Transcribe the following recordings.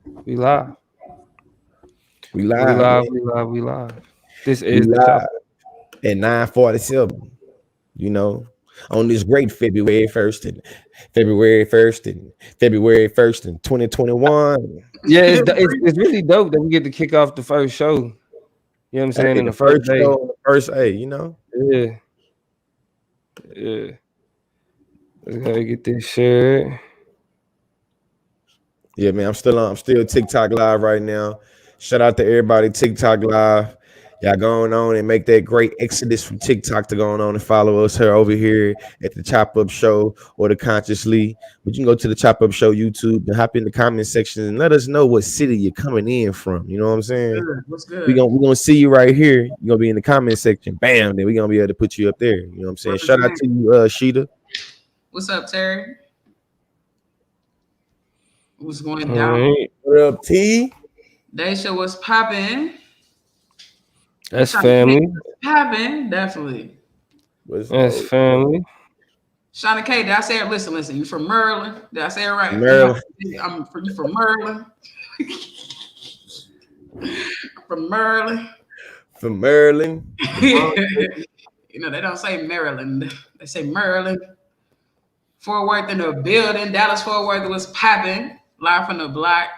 We live. We We live, live. man. We live. We live. This We is the chop. live at 9:47. You know, on this great February 1st in 2021. Yeah, it's really dope that we get to kick off the first show. You know what I'm saying? Hey, In the the first first day. show on the first A. Yeah, yeah. Let's go get this shit. Yeah, man. I'm still TikTok live right now. Shout out to everybody TikTok live. Y'all going on and make that great exodus from TikTok to going on and follow us here over here at the Chop Up Show or the Consciously. But you can go to the Chop Up Show YouTube and hop in the comment section and let us know what city you're coming in from. You know what I'm saying? Good. What's We good? gonna we gonna see you right here. You're gonna be in the comment section. Bam, then we're gonna be able to put you up there. You know what I'm saying? Shout out Represent. to you, Sheeta. What's up, Terry? What's going All down? right, What up, T? They show what's popping. that's Trying to K, family. what's popping? Definitely. What's That's family. Shauna K, did I say it? Listen. You from Maryland? Did I say it right? Maryland You from Maryland? From Maryland. from Maryland? They don't say Maryland. They say Maryland. Fort Worth in the building. Dallas Fort Worth was popping. Live from the block.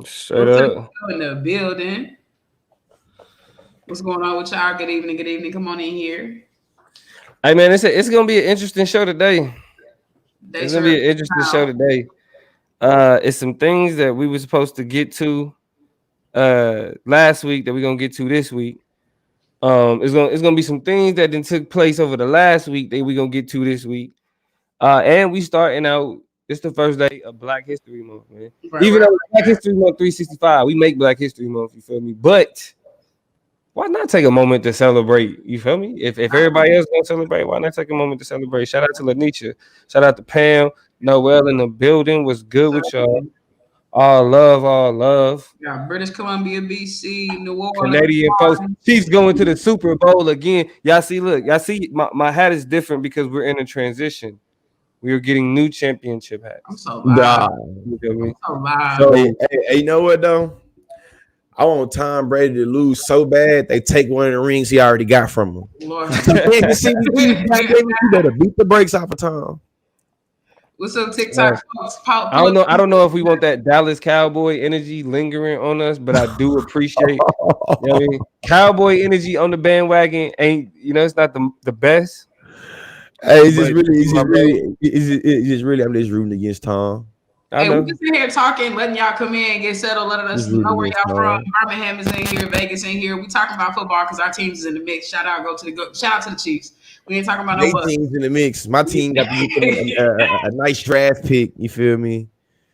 Straight Brooklyn up. in the building. What's going on with y'all? Good evening. Good evening. Come on in here. Hey man, it's gonna be an interesting show today. They It's gonna sure be an interesting show how. today. It's some things that we were supposed to get to last week that we're gonna get to this week. It's gonna be some things that then took place over the last week that we're gonna get to this week. And we starting out. It's the first day of Black History Month, man. Right, Even right, though it's Black right. History Month 365, we make Black History Month. You feel me? But why not take a moment to celebrate? You feel me? If everybody else gonna celebrate, why not take a moment to celebrate? Shout out to Lanisha. Shout out to Pam. Noel in the building. Was good with y'all. All love, all love. Yeah, British Columbia, BC, New Orleans. Canadian folks. Chiefs going to the Super Bowl again. Y'all see, look, y'all see, my hat is different because we're in a transition. We are getting new championship I'm hats. so live. Nah. You feel me? So live. So Hey, you know what though? I want Tom Brady to lose so bad they take one of the rings he already got from him. Lord. Kansas City Chiefs, goddamn, you better beat the brakes off of Tom. What's up, TikTok folks? I don't know. I don't know if we want that Dallas Cowboy energy lingering on us, but I do appreciate. You know what I mean? Cowboy energy on the bandwagon ain't. It's not the best. Hey, But I'm just rooting against Tom. I Hey, we know. just in here talking, letting y'all come in, get settled, letting us Just know rooting where against y'all from. Tom. Birmingham is in here, Vegas in here. We talking about football because our teams is in the mix. Shout out to the Chiefs. We ain't talking about no They bus. teams in the mix. My team got to get them a nice draft pick. You feel me?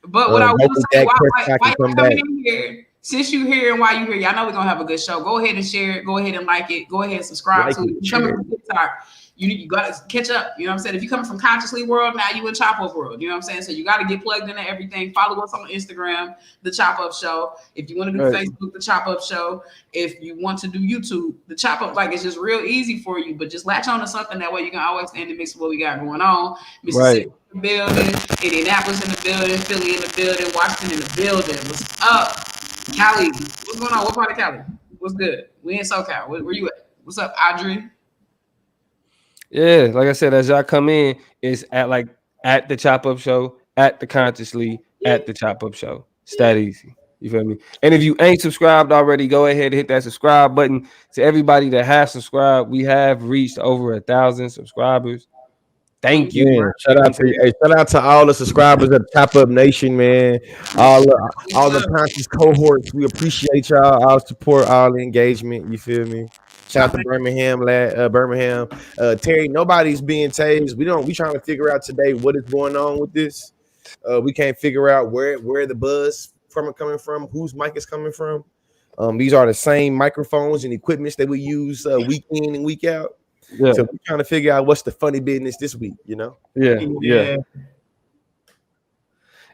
But what I will Hopefully say, Dak why Prescott can y'all come back. coming in here? Since you here and why you here, y'all know we're gonna have a good show. Go ahead and share it. Go ahead and like it. Go ahead and subscribe Like to it. it, If you coming share. from TikTok, you gotta catch up. You know what I'm saying? If you coming from Consciously World, now you in Chop Up World. You know what I'm saying? So you gotta get plugged into everything. Follow us on Instagram, The Chop Up Show. If you want to do Right. Facebook, The Chop Up Show. If you want to do YouTube, The Chop Up, like it's just real easy for you. But just latch on to something that way you can always stay in the mix of what we got going on. Right. Mississippi in the building, Indianapolis in the building, Philly in the building, Washington in the building. What's up? Cali, what's going on? What part of Cali? What's good? We in SoCal. Where you at? What's up, Audrey? Yeah. Like I said, as y'all come in, it's at the Chop Up Show, at the Consciously, at the Chop Up Show. It's that easy. You feel me? And if you ain't subscribed already, go ahead and hit that subscribe button. To everybody that has subscribed, we have reached over 1,000 subscribers. Thank you. Man, shout out to all the subscribers at Top Up Nation, man. All the conscious cohorts. We appreciate y'all, all support, all the engagement. You feel me? Shout out to Birmingham. Terry, nobody's being tased. We trying to figure out today what is going on with this. We can't figure out where the buzz from it coming from, whose mic is coming from. These are the same microphones and equipments that we use week in and week out. Yeah. So we're trying to figure out what's the funny business this week, Yeah.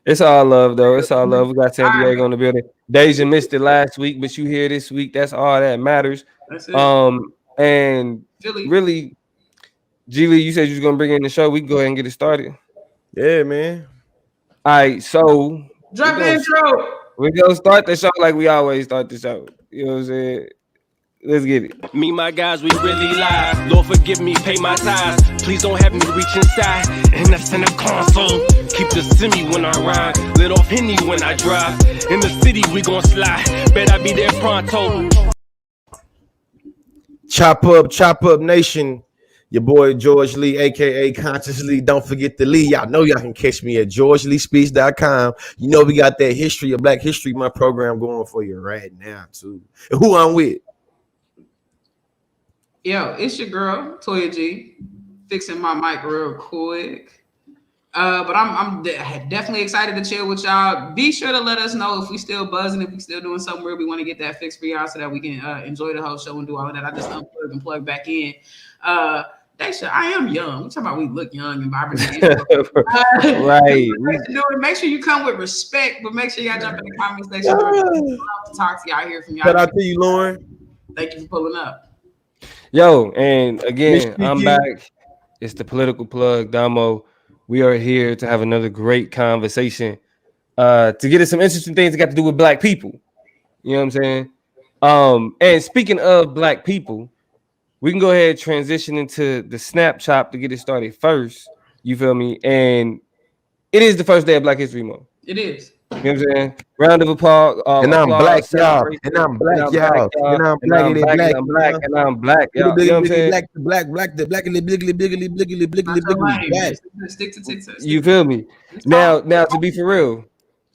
It's all love, though. It's all love. We got San Diego on the building. Deja missed it last week, but you here this week. That's all that matters. That's it. And Philly. really, G Lee, you said you was gonna bring in the show. We can go ahead and get it started. Yeah, man. All right, so Drop the intro. We're gonna start the show like we always start the show. You know what I'm saying? Let's get it. Me, my guys, we really live. Lord, forgive me, pay my tithes. Please don't have me reach inside. And that's in the console. Keep the semi when I ride. Lit off Henny when I drive. In the city, we gon' slide. Bet I be there pronto. Chop up nation. Your boy George Lee, aka Consciously. Don't forget the Lee. Y'all know y'all can catch me at GeorgeLeeSpeech.com. You know we got that history of Black History, my program going for you right now too. And who I'm with? Yo, it's your girl Toya G. Fixing my mic real quick. But I'm definitely excited to chill with y'all. Be sure to let us know if we still buzzing, if we still doing something where we want to get that fixed for y'all so that we can enjoy the whole show and do all of that. I just unplug and plug back in. Daisha, I am young. We're talking about we look young and vibrant. Right. Make sure you come with respect, but make sure y'all jump in the comment section. I'd love to talk to y'all, hear from y'all. Shout out to you, Lauren. Thank you for pulling up. Yo, and again, I'm back. It's the political plug, Damo. We are here to have another great conversation to get at some interesting things that got to do with Black people. You know what I'm saying? And speaking of Black people, we can go ahead and transition into the snap chop to get it started first. You feel me? And it is the first day of Black History Month. It is. You know what I'm saying? Round of applause. And I'm black, y'all. And I'm black, y'all. And I'm black, and I'm black, and I'm black, y'all. You know what I'm saying? Black, the black, and the black. Stick to TikTok. You feel me? Now, to be for real,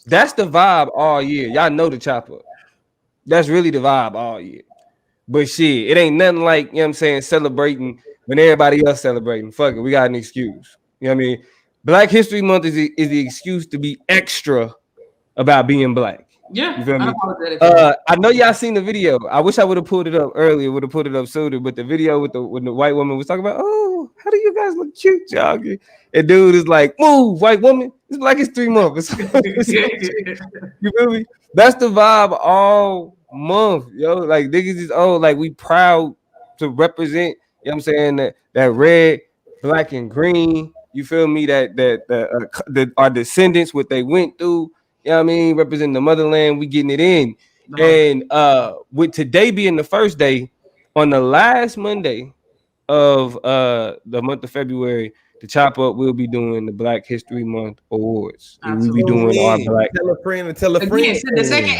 that's the vibe all year. Y'all know the chop up. That's really the vibe all year. But shit, it ain't nothing like, you know what I'm saying, celebrating when everybody else celebrating. Fuck it, we got an excuse. You know what I mean? Black History Month is the excuse to be extra about being Black. Yeah. You feel me? I know y'all seen the video. I wish I would have pulled it up earlier, would have put it up sooner, but the video when the white woman was talking about, oh, how do you guys look cute, y'all? And dude is like, move, white woman. It's Black History Month. You feel me? That's the vibe all month, yo. Like niggas is like we proud to represent, you know what I'm saying, that red, black, and green. You feel me? That our descendants, what they went through, you know what I mean, representing the motherland, we getting it in. No. And with today being the first day, on the last Monday of the month of February, the Chop Up will be doing the Black History Month Awards. We'll be doing our Black. Tell a friend and tell a friend. Again, the second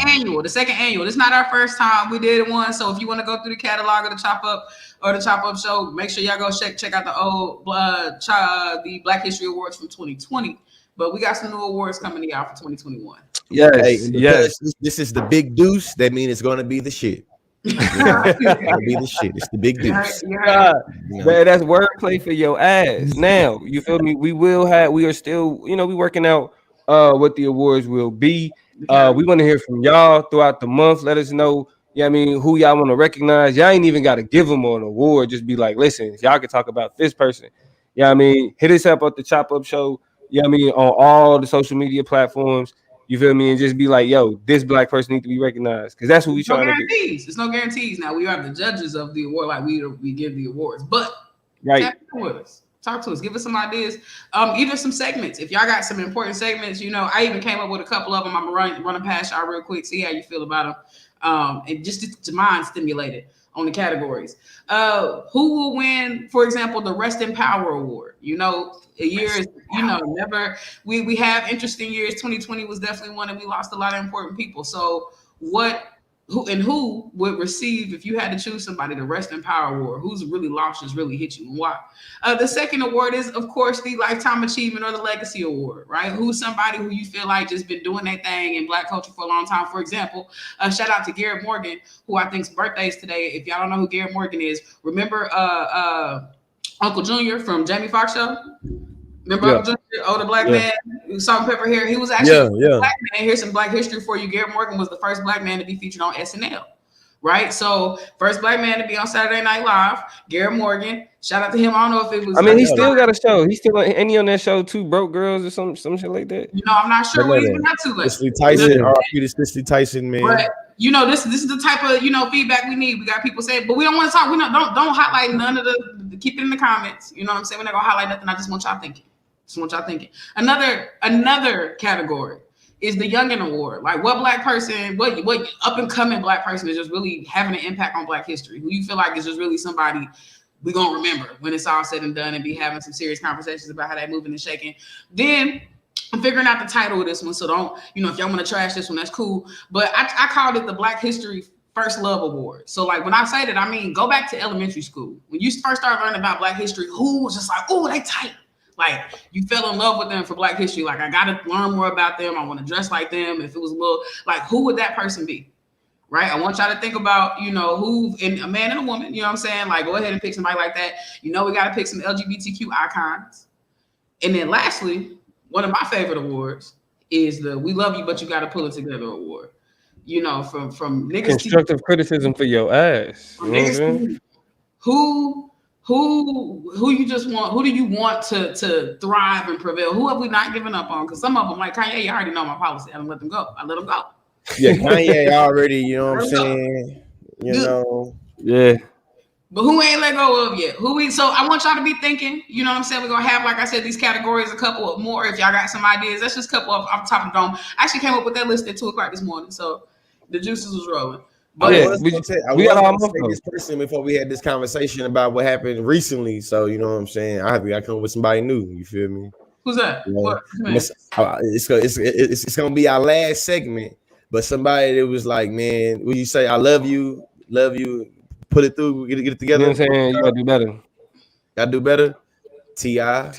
annual. It's not our first time we did one. So if you want to go through the catalog of the Chop Up or the Chop Up show, make sure y'all go check out the old the Black History Awards from 2020. But we got some new awards coming out for 2021. Yes. This is the big deuce. That means it's going to be the shit. It's gonna be the shit. It's the big deuce. Man, that's wordplay for your ass. Now, you feel me? We are still, we working out what the awards will be. We want to hear from y'all throughout the month. Let us know, who y'all want to recognize. Y'all ain't even got to give them an award. Just be like, listen, y'all can talk about this person. Hit us up at the Chop Up Show. On all the social media platforms. You feel me? And just be like, yo, this Black person needs to be recognized. Because that's what we trying to do. There's no guarantees. Now, we are the judges of the award, like we give the awards. But right. Talk to us. Give us some ideas. Even some segments. If y'all got some important segments, I even came up with a couple of them. I'm running past y'all real quick, see how you feel about them. And just to mind stimulated on the categories. Who will win, for example, the Rest in Power Award? A year is, never, we have interesting years. 2020 was definitely one, and we lost a lot of important people. So who would receive, if you had to choose somebody, the Rest in Power Award? Who's really lost, just really hit you, and why? The second award is, of course, the Lifetime Achievement or the Legacy Award, right? Who's somebody who you feel like just been doing that thing in Black culture for a long time? For example, shout out to Garrett Morgan, who I think's birthday is today. If y'all don't know who Garrett Morgan is, remember Uncle Junior from Jamie Foxx show? Remember Uncle Junior, older black man, salt and pepper hair? He was actually a black man. Here's some Black history for you. Garrett Morgan was the first black man to be featured on SNL, right? So first black man to be on Saturday Night Live, Garrett Morgan. Shout out to him. I don't know if it was. He still got a show. He's still on that show, Two Broke Girls or some shit like that. I'm not sure what he's been up to. Cicely Tyson, R.P. to Cicely Tyson, man. But this is the type of feedback we need. We got people saying, but we don't want to talk. We don't highlight none of the. Keep it in the comments. You know what I'm saying? We're not gonna highlight nothing. I just want y'all thinking. Another category is the Youngin Award. Like, what black person, what up and coming black person is just really having an impact on Black history? Who you feel like is just really somebody we're gonna remember when it's all said and done, and be having some serious conversations about how they moving and shaking. Then I'm figuring out the title of this one, so don't, if y'all want to trash this one, that's cool. But I called it the Black History First Love Award. So like when I say that, I mean go back to elementary school. When you first started learning about Black history, who was just like, oh, they tight. Like you fell in love with them for Black history. Like I gotta learn more about them. I want to dress like them. If it was a little, like who would that person be? Right? I want y'all to think about, who, and a man and a woman, you know what I'm saying? Like, go ahead and pick somebody like that. We got to pick some LGBTQ icons. And then lastly, one of my favorite awards is the We Love You, But You Got to Pull It Together award. From niggas. Constructive criticism for your ass. Who you just want, who do you want to thrive and prevail? Who have we not given up on? Because some of them, like Kanye, you already know my policy. I don't let them go. I let them go. Yeah, Kanye already, you know what I'm saying? Yeah. But who ain't let go of yet? So I want y'all to be thinking, you know what I'm saying? We're gonna have, like I said, these categories, a couple of more. If y'all got some ideas, that's just a couple off the top of the dome. I actually came up with that list at 2:00 this morning, so the juices was rolling. But I was going to say this person before we had this conversation about what happened recently. So you know what I'm saying? I come up with somebody new. You feel me? Who's that? It's gonna be our last segment. But somebody that was like, man, when you say I love you, put it through, get it together. You know what I'm saying? You gotta do better. Gotta do better. T.I. I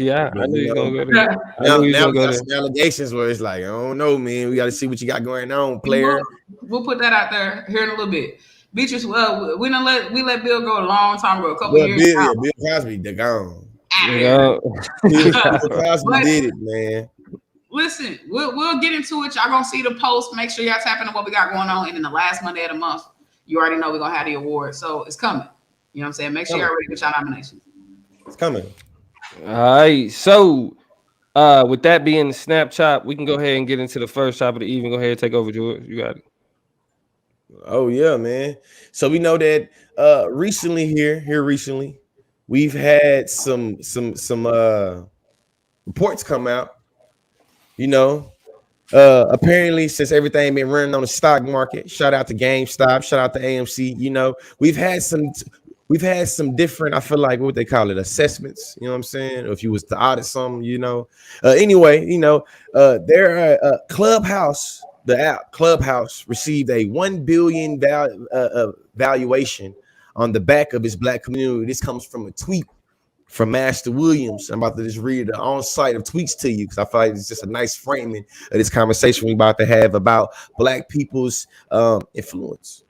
knew you gonna go there. Now we got some allegations where it's like, I don't know, man. We gotta see what you got going on, player. We'll put that out there here in a little bit. Beatrice, we let Bill go a long time ago, a couple years ago. Bill Cosby, they're gone. Bill Cosby did it, man. Listen, we'll get into it. Y'all gonna see the post. Make sure y'all tap into what we got going on. And then the last Monday of the month, you already know we're gonna have the award. So it's coming. You know what I'm saying? Make sure y'all ready with y'all nominations. It's coming. All right. So with that being the snap chop, we can go ahead and get into the first chop of the evening. Go ahead and take over, George. You got it. Oh yeah, man. So we know that recently, we've had some reports come out. Apparently, since everything been running on the stock market, shout out to GameStop, shout out to AMC. We've had some different, I feel like, what they call it, assessments. You know what I'm saying? Or if you was to audit some, there are Clubhouse, the app Clubhouse received a $1 billion valuation on the back of its Black community. This comes from a tweet from Master Williams. I'm about to just read the on-site of tweets to you because I feel like it's just a nice framing of this conversation we're about to have about Black people's influence.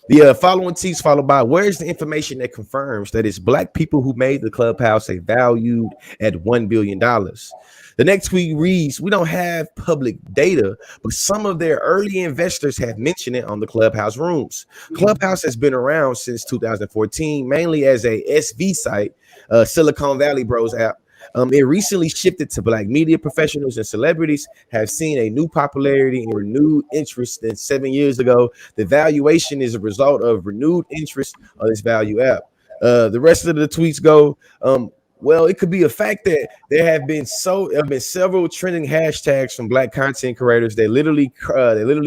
The following tweets followed by, where's the information that confirms that it's Black people who made the Clubhouse a valued at $1 billion? The next tweet reads, we don't have public data, but some of their early investors have mentioned it on the Clubhouse rooms. Clubhouse has been around since 2014, mainly as a SV site, Silicon Valley Bros app. It recently shifted to Black media professionals and celebrities have seen a new popularity and renewed interest than 7 years ago. The valuation is a result of renewed interest on this value app. The rest of the tweets go, well, it could be a fact that there have been several trending hashtags from Black content creators that literally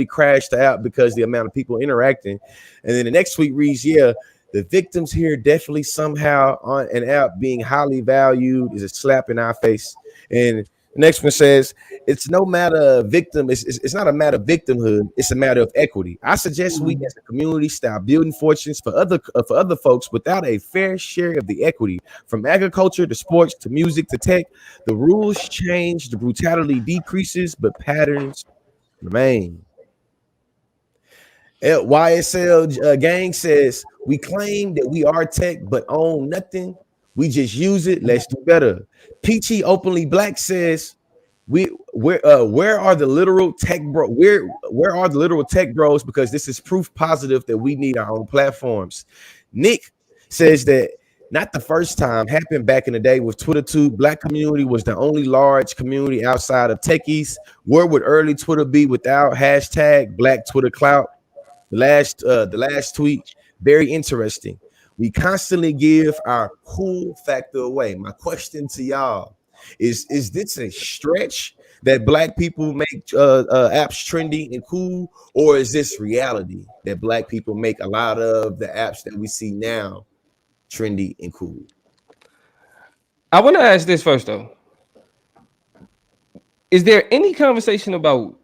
crashed the app because the amount of people interacting. And then the next tweet reads, yeah, the victims here definitely somehow on an app being highly valued is a slap in our face. And the next one says, it's no matter of victim. It's not a matter of victimhood. It's a matter of equity. I suggest we as a community stop building fortunes for other folks without a fair share of the equity. From agriculture to sports to music to tech, the rules change, the brutality decreases, but patterns remain. YSL gang says, we claim that we are tech but own nothing. We just use it. Let's do better. Peachy Openly Black says, where are the literal tech bro? Where are the literal tech bros? Because this is proof positive that we need our own platforms. Nick says that not the first time, happened back in the day with Twitter too. Black community was the only large community outside of techies. Where would early Twitter be without hashtag Black Twitter clout? The last tweet, very interesting. We constantly give our cool factor away. My question to y'all is this a stretch that black people make apps trendy and cool, or is this reality that black people make a lot of the apps that we see now trendy and cool? I want to ask this first though. Is there any conversation about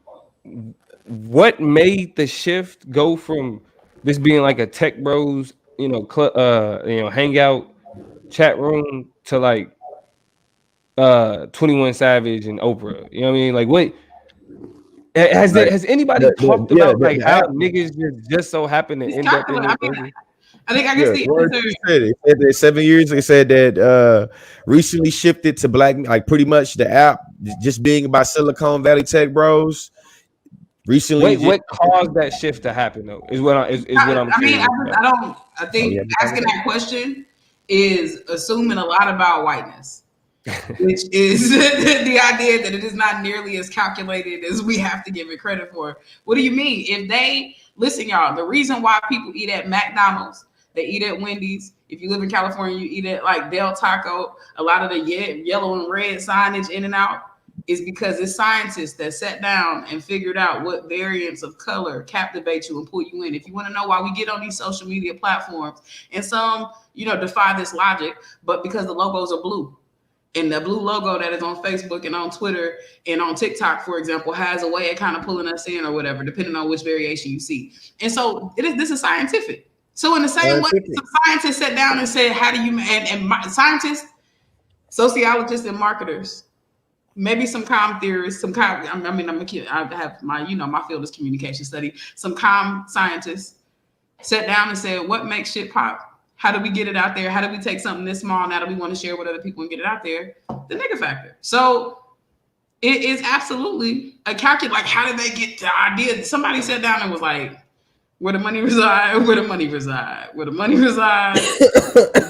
what made the shift go from this being like a tech bros, hangout chat room to like 21 Savage and Oprah? You know what I mean? Like, what has anybody talked about like how niggas just so happen to end up in this? I think I guess the answer. It said that 7 years. They said that recently shifted to black, like pretty much the app just being about Silicon Valley tech bros. Recently, what caused that shift to happen though? Is what I'm. I think asking that question is assuming a lot about whiteness, which is the idea that it is not nearly as calculated as we have to give it credit for. What do you mean? If they listen, y'all, the reason why people eat at McDonald's, they eat at Wendy's. If you live in California, you eat at like Del Taco. A lot of the yellow and red signage in and out is because it's scientists that sat down and figured out what variants of color captivate you and pull you in. If you want to know why we get on these social media platforms, and some, defy this logic, but because the logos are blue. And the blue logo that is on Facebook and on Twitter and on TikTok, for example, has a way of kind of pulling us in or whatever, depending on which variation you see. And so this is scientific. So in the same way, some scientists sat down and said, how do you, scientists, sociologists, and marketers, maybe some comm theorists, I'm a kid. I have my field is communication study. Some comm scientists sat down and said, what makes shit pop? How do we get it out there? How do we take something this small now that we want to share with other people and get it out there? The nigga factor. So it is absolutely a calculate. Like, how did they get the idea? Somebody sat down and was like, where the money reside, where the money reside, where the money reside.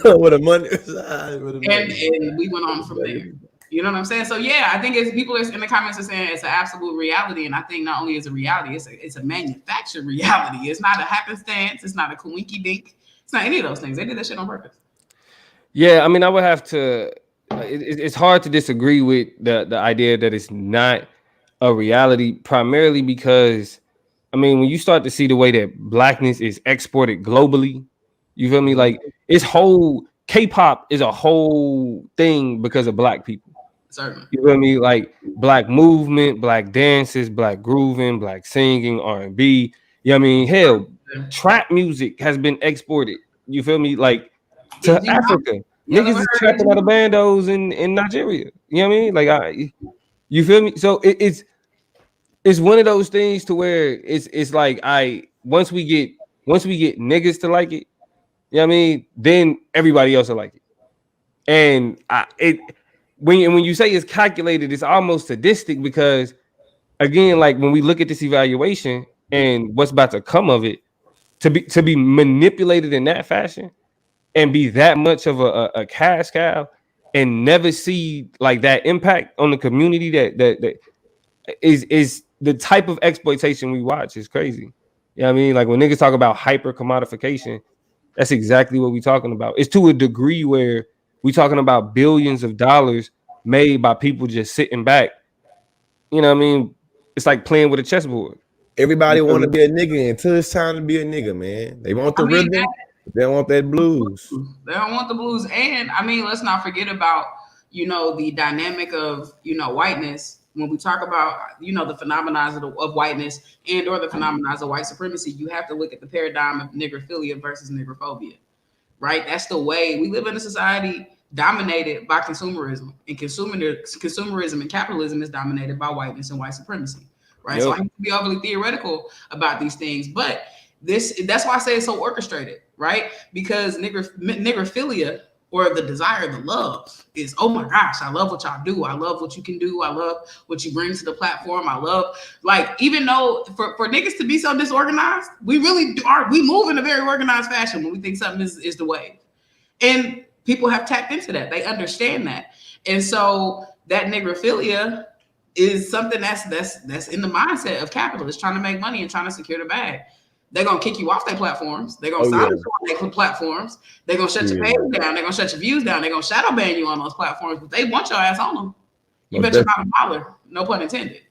Where the money reside. And we went on from there. You know what I'm saying? So yeah, I think people in the comments are saying it's an absolute reality, and I think not only is it a reality, it's a manufactured reality. It's not a happenstance. It's not a coinky dink. It's not any of those things. They did that shit on purpose. Yeah, I mean, I would have to. It's hard to disagree with the idea that it's not a reality, primarily because, I mean, when you start to see the way that blackness is exported globally, you feel me? Like, it's whole K-pop is a whole thing because of black people. Certainly. You feel me? Like black movement, black dances, black grooving, black singing, R&B. You know what I mean? Hell, trap music has been exported. You feel me? Like to Africa. Niggas is trapping out of bandos in Nigeria. You know what I mean? Like you feel me? So it's one of those things to where it's like once we get niggas to like it, you know what I mean? Then everybody else will like it. And when you say it's calculated, it's almost sadistic because, again, like when we look at this evaluation and what's about to come of it, to be manipulated in that fashion and be that much of a cash cow and never see like that impact on the community that is the type of exploitation we watch is crazy. You know what I mean? Like when niggas talk about hyper commodification, that's exactly what we're talking about. It's to a degree where we're talking about billions of dollars made by people just sitting back. You know what I mean? It's like playing with a chessboard. Everybody want to be a nigga until it's time to be a nigga, man. They want the rhythm. They don't want that blues. They don't want the blues. And I mean, let's not forget about, the dynamic of, whiteness. When we talk about, the phenomena of whiteness and or the phenomena of white supremacy, you have to look at the paradigm of niggerphilia versus niggerphobia, right? That's the way we live in a society dominated by consumerism, and consumerism and capitalism is dominated by whiteness and white supremacy, right? Yep. So I hate to be overly theoretical about these things, but that's why I say it's so orchestrated, right? Because niggerphilia, or the desire, the love is, oh my gosh, I love what y'all do. I love what you can do. I love what you bring to the platform. I love, like, even though for niggas to be so disorganized, we really we move in a very organized fashion when we think something is the way. And people have tapped into that. They understand that. And so that niggerphilia is something that's in the mindset of capitalists trying to make money and trying to secure the bag. They're going to kick you off their platforms. They're going to silence you on their platforms. They're going to shut your page down. They're going to shut your views down. They're going to shadow ban you on those platforms, but they want your ass on them. You bet your bottom dollar. No pun intended.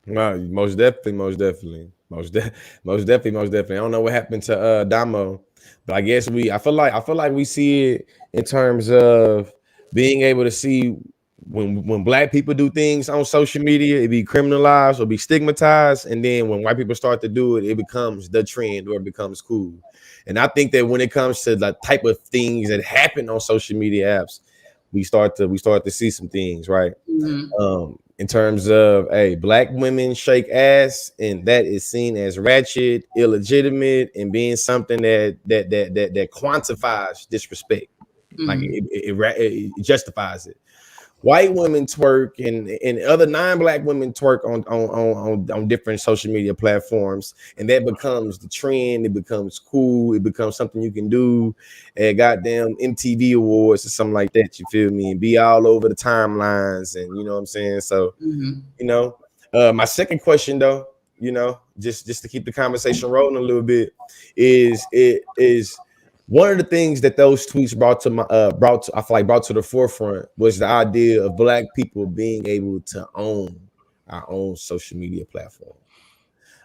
No, most definitely. I don't know what happened to Damo, but I feel like we see it in terms of being able to see when black people do things on social media, it be criminalized or be stigmatized, and then when white people start to do it, it becomes the trend or it becomes cool. And I think that when it comes to the type of things that happen on social media apps, we start to see some things, right? In terms of black women shake ass, and that is seen as ratchet, illegitimate, and being something that quantifies disrespect. Like it justifies it. White women twerk and other non-black women twerk on different social media platforms, and that becomes the trend. It becomes cool. It becomes something you can do at goddamn MTV Awards or something like that. You feel me? And be all over the timelines, and you know what I'm saying. So, my second question though, just to keep the conversation rolling a little bit, is one of the things that those tweets brought to the forefront was the idea of black people being able to own our own social media platform.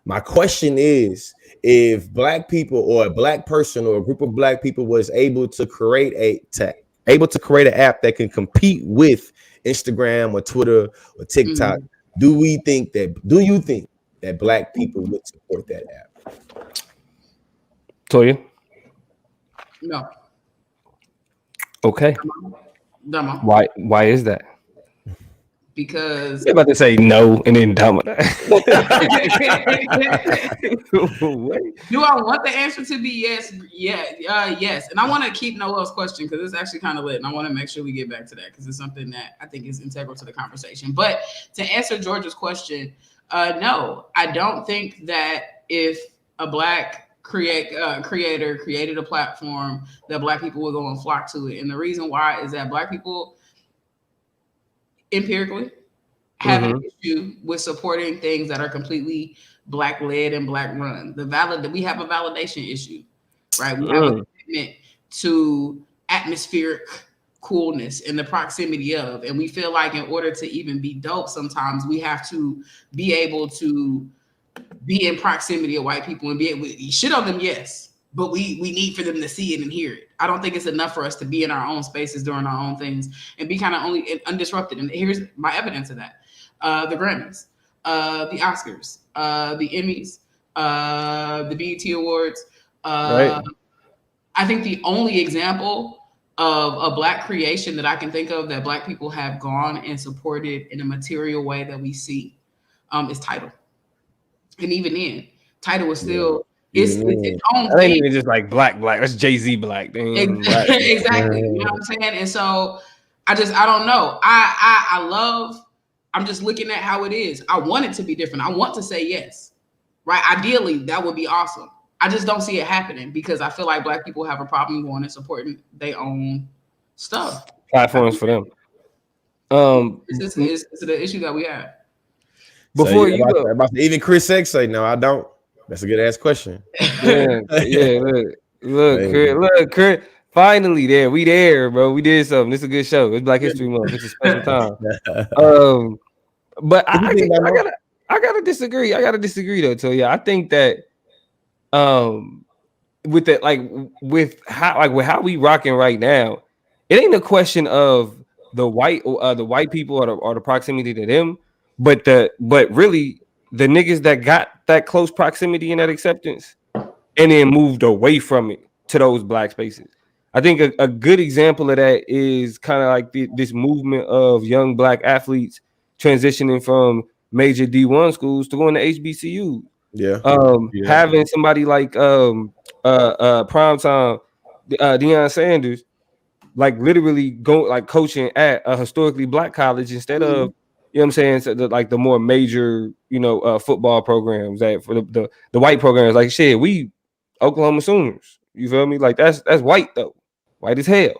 My question is, if black people or a black person or a group of black people was able to create an app that can compete with Instagram or Twitter or TikTok, do you think that black people would support that app? Toya? No. Okay. Dumbo. Why is that? Because You're about to say no and then dumb. Do I want the answer to be yes? Yes. And I want to keep Noel's question because it's actually kind of lit, and I want to make sure we get back to that because it's something that I think is integral to the conversation. But to answer George's question, no, I don't think that if a black creator created a platform that black people will go and flock to it. And the reason why is that black people empirically have an issue with supporting things that are completely black led and black run. We have a validation issue, right? We have a commitment to atmospheric coolness and the proximity of, and we feel like in order to even be dope, sometimes we have to be able to be in proximity of white people and be able to shit on them, yes, but we need for them to see it and hear it. I don't think it's enough for us to be in our own spaces doing our own things and be kind of only undisrupted. And here's my evidence of that. The Grammys, the Oscars, the Emmys, the BET Awards. Right. I think the only example of a black creation that I can think of that black people have gone and supported in a material way that we see is Tidal. And even then, Tidal was still it's its own thing. That ain't even just like black. That's Jay-Z black. Exactly. You know what I'm saying? And so I don't know. I'm just looking at how it is. I want it to be different. I want to say yes. Right? Ideally, that would be awesome. I just don't see it happening because I feel like black people have a problem going and supporting their own stuff. Platforms for them. It's the issue that we have. Before so, you go, even Chris X say no, I don't. That's a good ass question. Yeah. Look, Chris. Finally, we there, bro. We did something. This is a good show. It's Black History Month. It's a special time. But I gotta disagree. I gotta disagree though. So yeah, I think that with how we rocking right now, it ain't a question of the white people or the proximity to them. But really the niggas that got that close proximity and that acceptance and then moved away from it to those black spaces. I think a good example of that is kind of like this movement of young black athletes transitioning from major D1 schools to going to HBCU. Yeah. Having somebody like primetime Deion Sanders, like literally go like coaching at a historically black college instead of, you know what I'm saying, so the more major, football programs that for the white programs, like shit, we Oklahoma Sooners. You feel me? Like that's white though, white as hell.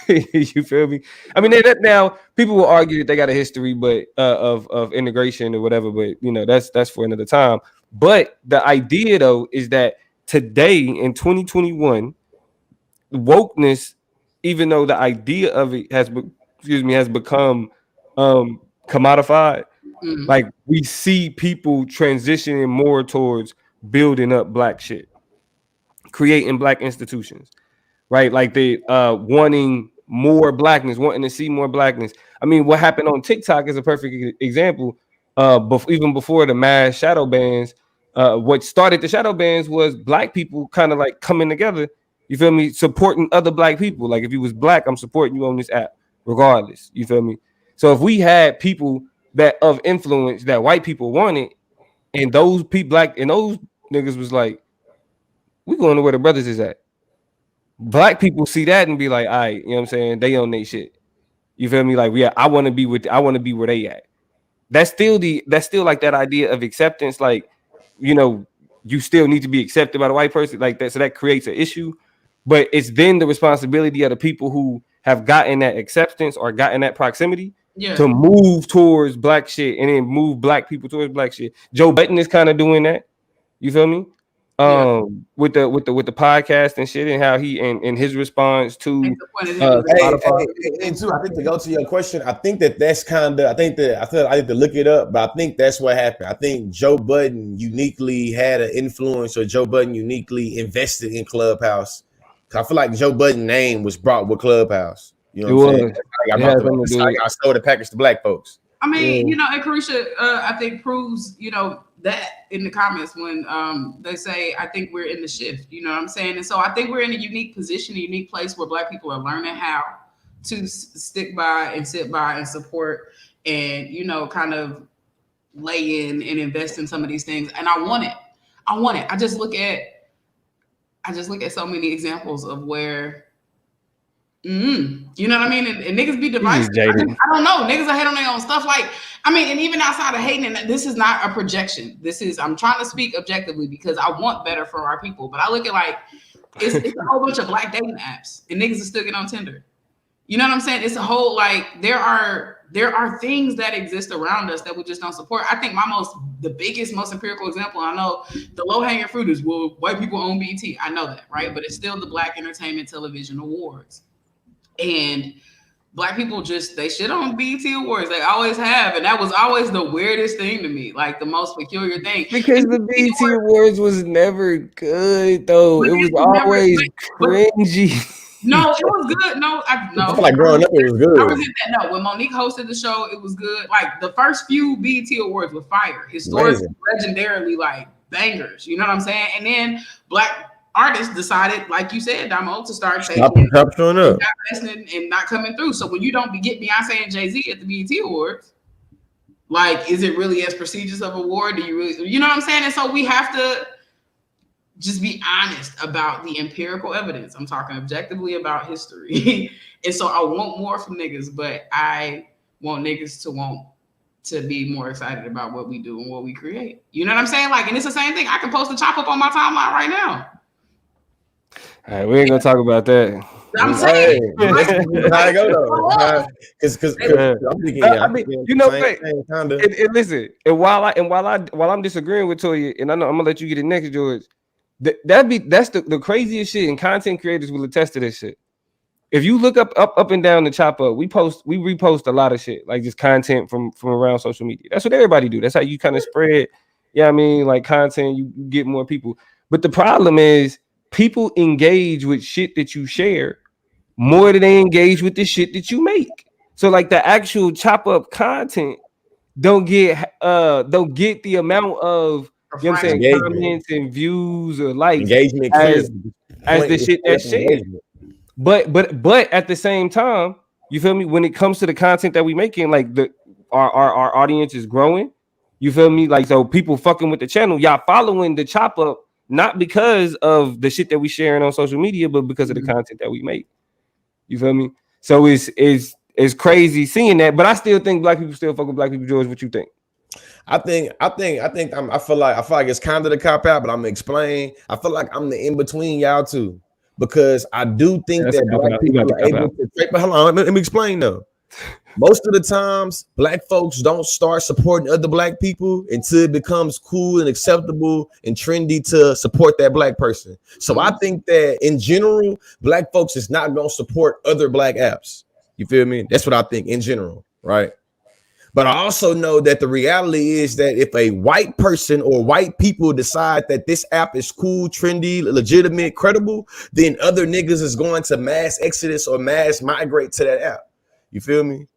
You feel me? I mean, now people will argue that they got a history, but of integration or whatever. But that's for another time. But the idea though is that today in 2021, wokeness, even though the idea of it has become commodified. Mm. Like we see people transitioning more towards building up black shit, creating black institutions, right? Like they wanting more blackness, wanting to see more blackness. I mean, what happened on TikTok is a perfect example. Even before the mass shadow bans, what started the shadow bans was black people kind of like coming together. You feel me? Supporting other black people. Like if you was black, I'm supporting you on this app, regardless. You feel me? So if we had people that of influence that white people wanted, and those people black and those niggas was like, we going to where the brothers is at. Black people see that and be like, all right, you know what I'm saying? They own their shit. You feel me? Like, yeah, I want to be where they at. That's still like that idea of acceptance. Like, you know, you still need to be accepted by the white person like that. So that creates an issue. But it's then the responsibility of the people who have gotten that acceptance or gotten that proximity to move towards black shit and then move black people towards black shit. Joe Budden is kind of doing that. You feel me? With the podcast and shit and how he and his response to and too, I think to go to your question, I think that's kind of I need to look it up, but I think that's what happened. I think Joe Budden uniquely had an influence, or Joe Budden uniquely invested in Clubhouse. I feel like Joe Budden's name was brought with Clubhouse. You know what I'm saying? I sold the package to black folks. I mean, you know, and Carisha, I think proves, you know, that in the comments when they say, I think we're in the shift, you know what I'm saying? And so I think we're in a unique position, a unique place where black people are learning how to stick by and sit by and support and, you know, kind of lay in and invest in some of these things. And I want it. I just look at so many examples of where, you know what I mean? And niggas be divisive. I don't know. Niggas are head on their own stuff. Like, I mean, and even outside of hating, and this is not a projection. I'm trying to speak objectively because I want better for our people. But I look at like, it's a whole bunch of black dating apps and niggas are still getting on Tinder. You know what I'm saying? It's a whole, like, there are things that exist around us that we just don't support. I think the biggest, most empirical example, I know the low hanging fruit is, well, white people own BET. I know that, right? But it's still the Black Entertainment Television Awards. And black people they shit on BET Awards. They always have. And that was always the weirdest thing to me, like the most peculiar thing. Because the BET Awards was never good, though. It was always cringy. No, it was good. No, I feel like growing up, it was good. I resent that. No, when Monique hosted the show, it was good. Like the first few BET Awards were fire. Historically, legendarily, like bangers. You know what I'm saying? And then black artists decided, like you said, Damo, to start showing up, and not coming through. So when you don't get Beyonce and Jay-Z at the BET Awards, like, is it really as prestigious of an award? Do you really, you know what I'm saying? And so we have to just be honest about the empirical evidence. I'm talking objectively about history. And so I want more from niggas, but I want niggas to be more excited about what we do and what we create. You know what I'm saying? Like, and it's the same thing. I can post a chop up on my timeline right now. All right, we ain't gonna talk about that. I'm saying, I go though, because I'm thinking, I mean, you know, and listen, and while I'm disagreeing with Toya, and I know I'm gonna let you get it next, George. That's the craziest shit, and content creators will attest to this shit. If you look up and down the chop up, we repost a lot of shit, like just content from around social media. That's what everybody do. That's how you kind of spread. Yeah, I mean, like content, you get more people. But the problem is, people engage with shit that you share more than they engage with the shit that you make. So like the actual chop up content don't get the amount of, you know what I'm saying, comments and views or likes engagement as the shit that's shared. But at the same time, you feel me? When it comes to the content that we making, like our audience is growing. You feel me? Like, so people fucking with the channel, y'all following the chop up. Not because of the shit that we sharing on social media, but because of the content that we make. You feel me? So it's crazy seeing that, but I still think black people still fuck with black people. George, what you think? I feel like it's kind of the cop out, but I'm gonna explain. I feel like I'm the in between y'all two, because I do think that black people are able to. But hold on, let me explain though. Most of the times, black folks don't start supporting other black people until it becomes cool and acceptable and trendy to support that black person. So I think that in general, black folks is not going to support other black apps. You feel me? That's what I think in general, right? But I also know that the reality is that if a white person or white people decide that this app is cool, trendy, legitimate, credible, then other niggas is going to mass exodus or mass migrate to that app. You feel me?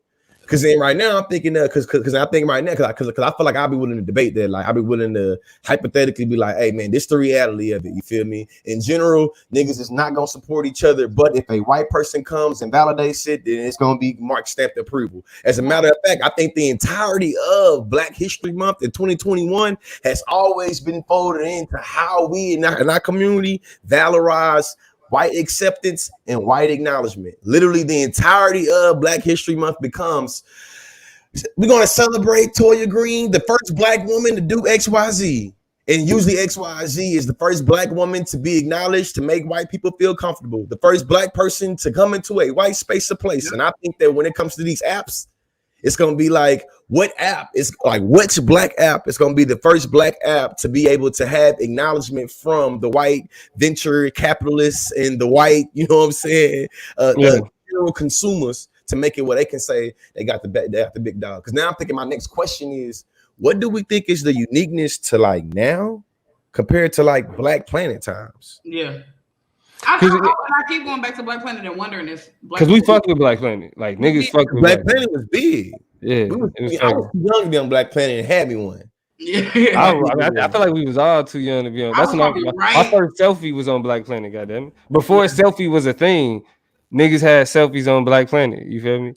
Because then right now I'm thinking that because I think right now because I feel like I'll be willing to debate that. Like I'll be willing to hypothetically be like, hey man, this the reality of it. You feel me? In general, niggas is not gonna support each other. But if a white person comes and validates it, then it's gonna be mark stamped approval. As a matter of fact, I think the entirety of Black History Month in 2021 has always been folded into how we in our community valorize white acceptance and white acknowledgement. Literally, the entirety of Black History Month becomes, we're going to celebrate Toya Green, the first Black woman to do XYZ. And usually XYZ is the first Black woman to be acknowledged, to make white people feel comfortable, the first Black person to come into a white space or place. And I think that when it comes to these apps, it's going to be like, what app is like, which Black app is going to be the first Black app to be able to have acknowledgement from the white venture capitalists and the white, you know what I'm saying, general consumers, to make it where they can say they got the big dog. Because now I'm thinking my next question is, what do we think is the uniqueness to like now compared to like Black Planet times? Yeah. I keep going back to Black Planet and wondering if because we fuck with Black Planet, like niggas fuck with Black Planet was big. Yeah, I was too young to be on Black Planet and had me one. Yeah, I feel like we was all too young to be on. That's when my first selfie was on Black Planet. Goddamn, before selfie was a thing, niggas had selfies on Black Planet. You feel me?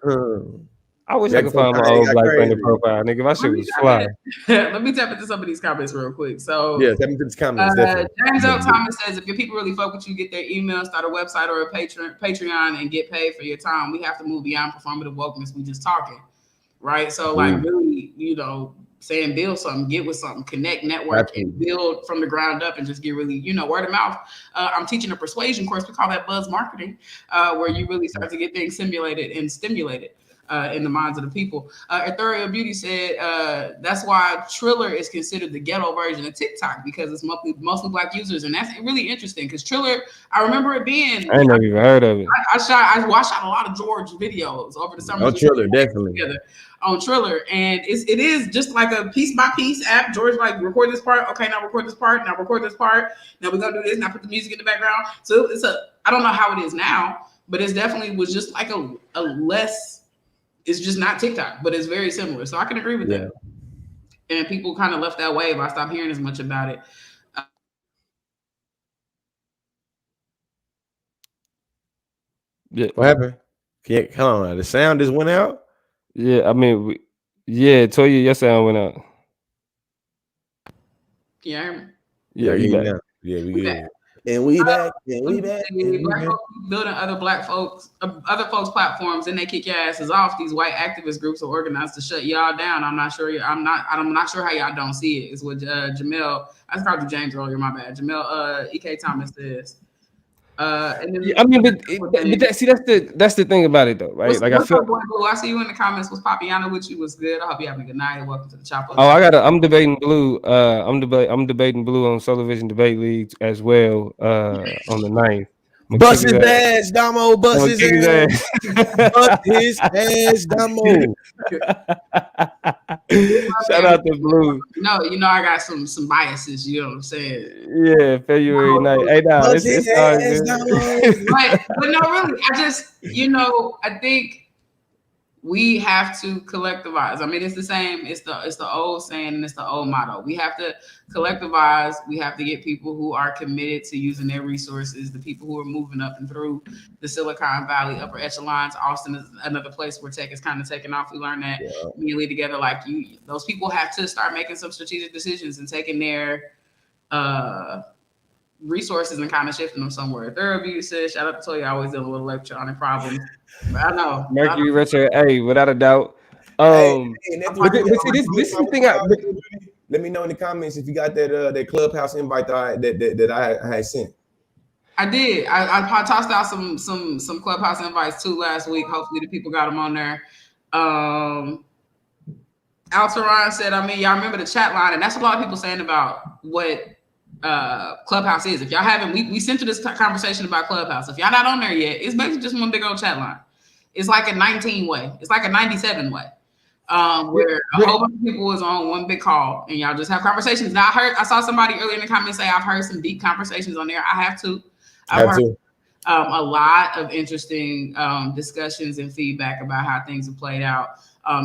I wish I could find my old Black Planet profile, nigga. My shit was fly. Let me tap into some of these comments real quick. So yeah, tap into these comments. James L. Thomas says, if your people really fuck with you, get their email, start a website or a Patreon, and get paid for your time. We have to move beyond performative wokeness. We just talking, right? So like really, you know, saying build something, get with something, connect, network, and build from the ground up, and just get really, you know, word of mouth. I'm teaching a persuasion course. We call that buzz marketing, where you really start to get things simulated and stimulated in the minds of the people. Ethereal Beauty said that's why Triller is considered the ghetto version of TikTok, because it's mostly Black users, and that's really interesting. Because Triller, I remember it being. I never even heard of it. I watched a lot of George videos over the summer. Oh, Triller, definitely. Together on Triller, and it is just like a piece by piece app. George like, record this part, okay, now record this part, now record this part, now we're gonna do this, now put the music in the background. So it's I don't know how it is now, but it's definitely was just like a less. It's just not TikTok, but it's very similar. So I can agree with that. And people kind of left that wave. I stopped hearing as much about it. Yeah. What happened? Hold on. The sound just went out? Yeah, I mean, Toya, your sound went out. Yeah. Yeah, we back. Yeah, we back. And we back. And we back. Black folks building other Black folks, other folks' platforms, and they kick your asses off. These white activist groups are organized to shut y'all down. I'm not sure how y'all don't see it. It's what Jamel. I called you James earlier. My bad. Jamel E.K. Thomas says. And then I mean, but that's the thing about it though, right? Like I feel. Blue? I see you in the comments. Was Papiana with you? Was good. I hope you having a good night. Welcome to the Chop Up. Oh, I'm debating Blue. I'm debating Blue on Solar Vision Debate League as well on the 9th. Bust his ass, Damo. Bust his ass. Bust his ass, Damo. Shout out to Blue. No, you know I got some biases. You know what I'm saying? Yeah, February night. Hey, no, it's all good. But no, really, I just, I think we have to collectivize. I mean, it's the same. It's the old saying and it's the old motto. We have to collectivize. We have to get people who are committed to using their resources, the people who are moving up and through the Silicon Valley, upper echelons. Austin is another place where tech is kind of taking off. We learned that immediately together. Like those people have to start making some strategic decisions and taking their resources and kind of shifting them somewhere. Thorough Beauty says, shout out to Toya, always dealing with electronic problems. But I know. Mercury Retro, hey, without a doubt. This is the thing. Let me know in the comments if you got that Clubhouse invite that I had sent. I did. I tossed out some Clubhouse invites too last week. Hopefully the people got them on there. Alteron said, I mean, y'all remember the chat line, and that's what a lot of people saying about what Clubhouse is. If y'all haven't, we centered this conversation about Clubhouse. If y'all not on there yet, it's basically just one big old chat line. It's like a 19 way. It's like a 97 way. where a whole bunch of people was on one big call and y'all just have conversations. Now I saw somebody earlier in the comments say I've heard some deep conversations on there. I have too. I've heard a lot of interesting discussions and feedback about how things have played out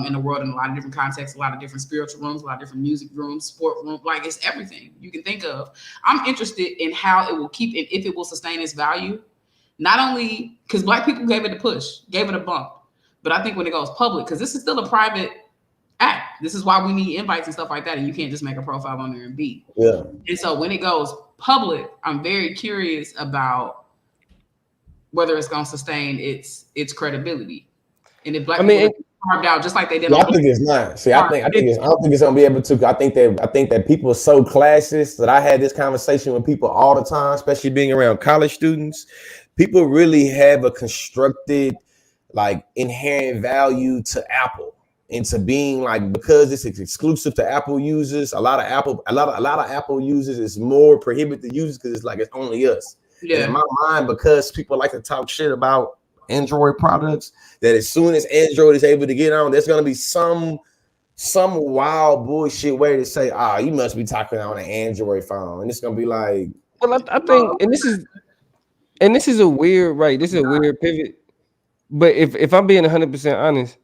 in the world in a lot of different contexts, a lot of different spiritual rooms, a lot of different music rooms, sport rooms, like it's everything you can think of. I'm interested in how it will keep and if it will sustain its value. Not only because Black people gave it a push, gave it a bump, but I think when it goes public, because this is still a private act. This is why we need invites and stuff like that, and you can't just make a profile on there and be. Yeah. And so when it goes public, I'm very curious about whether it's going to sustain its credibility. And if Black people carved out just like they did. I think it's not. See, I don't think it's gonna be able to. I think that people are so classist that I had this conversation with people all the time, especially being around college students. People really have a constructed, like, inherent value to Apple and to being like, because it's exclusive to Apple users. A lot of Apple users is more prohibited users because it's like it's only us. Yeah. And in my mind, because people like to talk shit about Android products, that as soon as Android is able to get on, there's gonna be some wild bullshit way to say, you must be talking on an Android phone, and it's gonna be like, well, I think, and this is a weird, right? This is a weird pivot. But if I'm being 100% honest,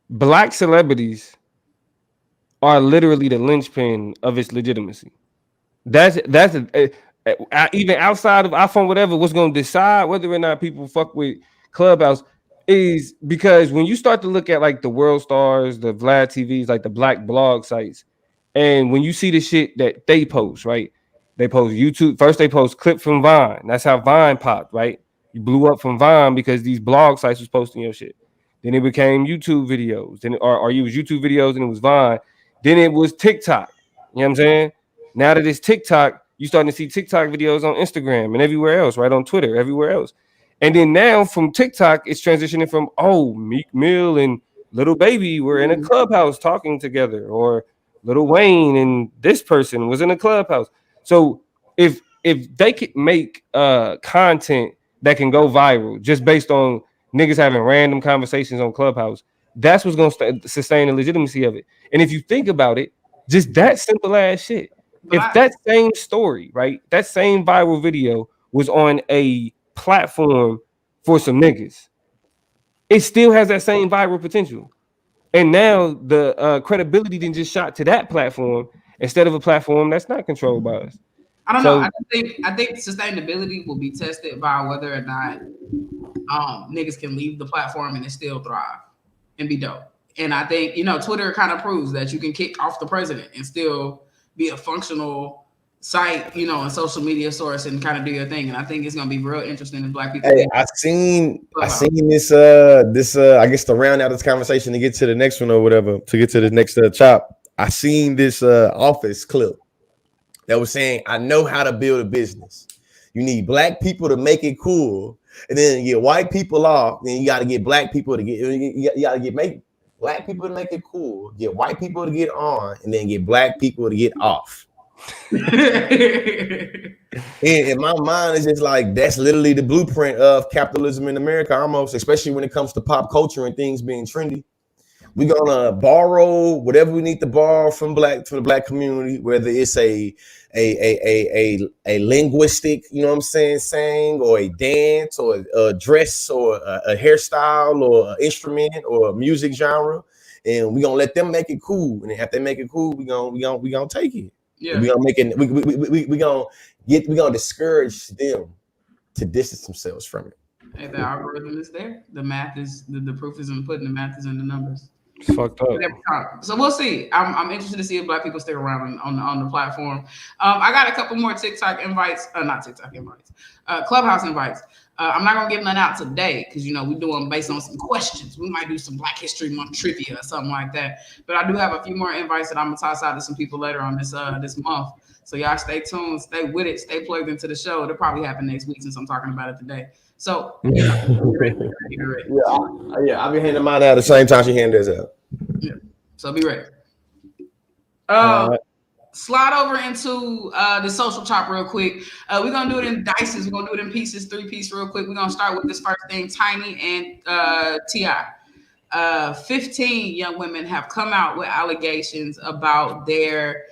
Black celebrities are literally the linchpin of its legitimacy. That's even outside of iPhone, whatever, what's going to decide whether or not people fuck with Clubhouse is because when you start to look at like the World Stars, the Vlad TVs, like the Black blog sites, and when you see the shit that they post, right? They post YouTube. First, they post clip from Vine. That's how Vine popped, right? You blew up from Vine because these blog sites was posting your shit. Then it became YouTube videos. Then or you was YouTube videos and it was Vine. Then it was TikTok. You know what I'm saying? Now that it's TikTok, you starting to see TikTok videos on Instagram and everywhere else, right? On Twitter, everywhere else. And then now from TikTok, it's transitioning from, Meek Mill and Lil Baby were in a Clubhouse talking together, or Lil Wayne and this person was in a Clubhouse. So if they could make content that can go viral just based on niggas having random conversations on Clubhouse, that's what's going to sustain the legitimacy of it. And if you think about it, just that simple ass shit. If that same story, right, that same viral video was on a platform for some niggas, it still has that same viral potential. And now the credibility then just shot to that platform instead of a platform that's not controlled by us. I don't know. I think sustainability will be tested by whether or not niggas can leave the platform and it still thrive and be dope. And I think, Twitter kind of proves that you can kick off the president and still be a functional site, and social media source and kind of do your thing. And I think it's gonna be real interesting if Black people. Hey, I seen this I guess to round out this conversation to get to the next one or whatever, to get to the next chop. I seen this Office clip that was saying, I know how to build a business. You need Black people to make it cool, and then you get white people off. Then you got to get Black people to make Black people to make it cool. Get white people to get on, and then get Black people to get off. And in my mind, it's just like that's literally the blueprint of capitalism in America, almost, especially when it comes to pop culture and things being trendy. We're gonna borrow whatever we need to borrow from the Black community, whether it's a linguistic, saying, or a dance, or a dress, or a hairstyle, or an instrument, or a music genre, and we're gonna let them make it cool. And if they make it cool, we gonna take it. Yeah, we're gonna make it. We're gonna discourage them to distance themselves from it. Hey, the algorithm is there. The math is the proof is in putting the math is in the numbers. It's fucked up. So we'll see. I'm interested to see if Black people stick around on the platform. I got a couple more TikTok invites. Not TikTok invites. Clubhouse invites. I'm not gonna give none out today because we do them based on some questions. We might do some Black History Month trivia or something like that. But I do have a few more invites that I'm gonna toss out to some people later on this month. So y'all stay tuned, stay with it, stay plugged into the show. It'll probably happen next week since I'm talking about it today. So be ready. Yeah, I'll be handing mine out at the same time she handed this out. Yeah. So be ready. Slide over into the social chop real quick. We're gonna do it in dices. We're gonna do it in pieces, 3-piece real quick. We're gonna start with this first thing, Tiny and T.I. 15 young women have come out with allegations about their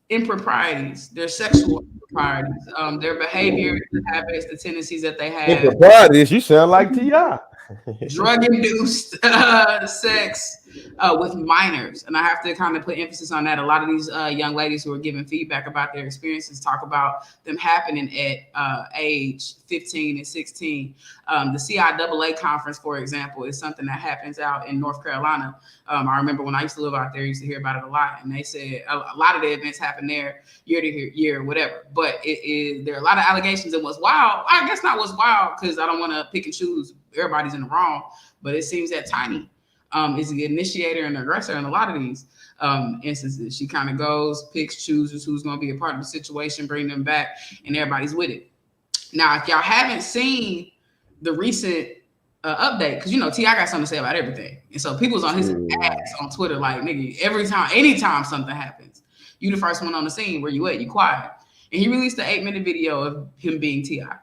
improprieties, their sexual improprieties, their behavior, the habits, the tendencies that they have. Improprieties, you sound like T.I. Drug-induced sex with minors, and I have to kind of put emphasis on that. A lot of these young ladies who are giving feedback about their experiences talk about them happening at age 15 and 16. The CIAA conference, for example, is something that happens out in North Carolina. I remember when I used to live out there, I used to hear about it a lot, and they said a lot of the events happen there year to year, whatever. But there are a lot of allegations, and what's wild, I guess not what's wild, because I don't want to pick and choose. Everybody's in the wrong, but it seems that Tiny is the initiator and aggressor in a lot of these instances. She kind of goes, picks, chooses who's going to be a part of the situation, bring them back, and everybody's with it. Now, if y'all haven't seen the recent update, because you know T.I. got something to say about everything, and so people's on his ass on Twitter like, nigga, anytime something happens, you the first one on the scene. Where you at? You quiet. And he released an 8-minute video of him being T.I.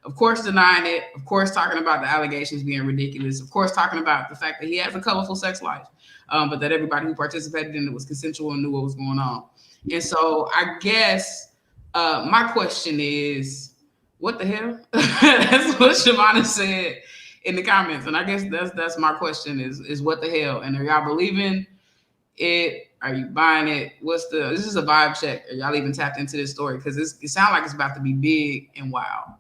Of course, denying it. Of course, talking about the allegations being ridiculous. Of course, talking about the fact that he has a colorful sex life, but that everybody who participated in it was consensual and knew what was going on. And so I guess my question is, what the hell? That's what Shavonna said in the comments. And I guess that's my question is what the hell? And are y'all believing it? Are you buying it? This is a vibe check. Are y'all even tapped into this story? Because it sounds like it's about to be big and wild.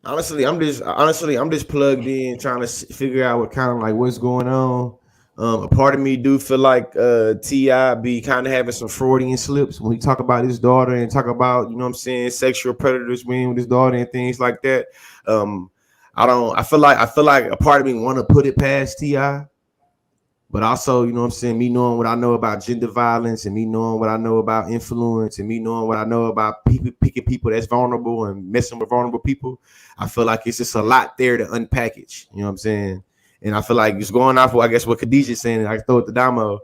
Honestly, I'm just plugged in trying to figure out what kind of like what's going on. A part of me do feel like T.I. be kind of having some Freudian slips when he talk about his daughter and talk about, you know what I'm saying, sexual predators being with his daughter and things like that. I feel like a part of me want to put it past T.I., but also, you know what I'm saying, me knowing what I know about gender violence and me knowing what I know about influence and me knowing what I know about picking people that's vulnerable and messing with vulnerable people, I feel like it's just a lot there to unpackage. You know what I'm saying? And I feel like it's going off of, I guess, what Khadijah's saying, and I throw it to Damo.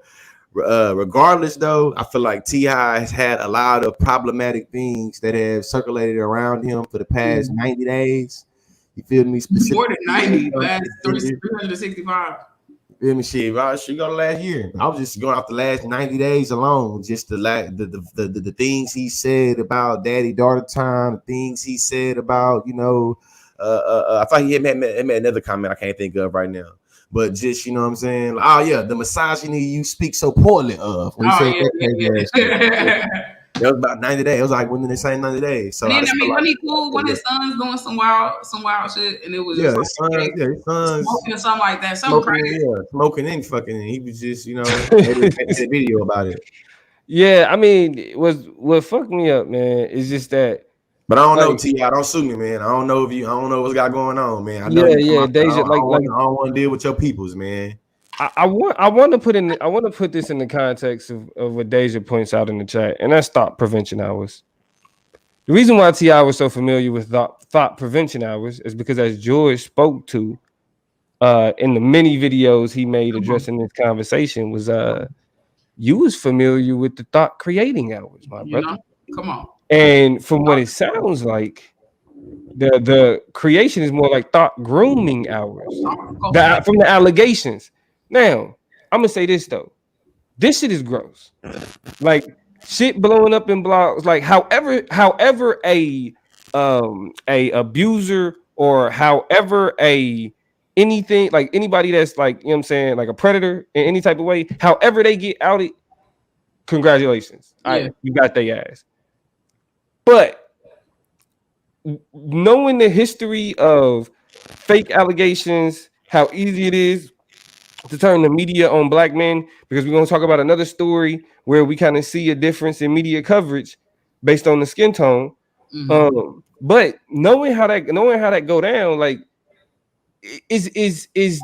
Regardless, though, I feel like T.I. has had a lot of problematic things that have circulated around him for the past 90 days. You feel me? More than 90, last 365. Feel me? Shit, she got last year. I was just going off the last 90 days alone, just the things he said about daddy-daughter time, the things he said about, you know, I thought he had made another comment I can't think of right now. But just, you know what I'm saying? Oh, yeah, the misogyny you speak so poorly of. When That was about 90 days. It was like within the same 90 days. So and then, wasn't he cool when his son's doing some wild shit, and it was his son's smoking or something like that, something crazy. Yeah, smoking and fucking. And he was just, you know, made a video about it. Yeah, I mean, what fucked me up, man, is just that. But I don't know, T.I. Don't sue me, man. I don't know what's got going on, man. I know Deja, I don't want to deal with your peoples, man. I want to put this in the context of what Deja points out in the chat, and that's thought prevention hours. The reason why T.I. was so familiar with thought prevention hours is because, as George spoke to in the many videos he made addressing this conversation, was you was familiar with the thought creating hours, my brother. Come on. And from what it sounds like, the creation is more like thought grooming hours from the allegations. Now, I'm gonna say this though. This shit is gross. Like shit blowing up in blogs. Like however a abuser or however anything, like anybody that's like, you know what I'm saying, like a predator in any type of way, however they get outed, congratulations. Yeah. You got their ass. But knowing the history of fake allegations, how easy it is to turn the media on black men, because we're going to talk about another story where we kind of see a difference in media coverage based on the skin tone. Mm-hmm. But knowing how that go down, like is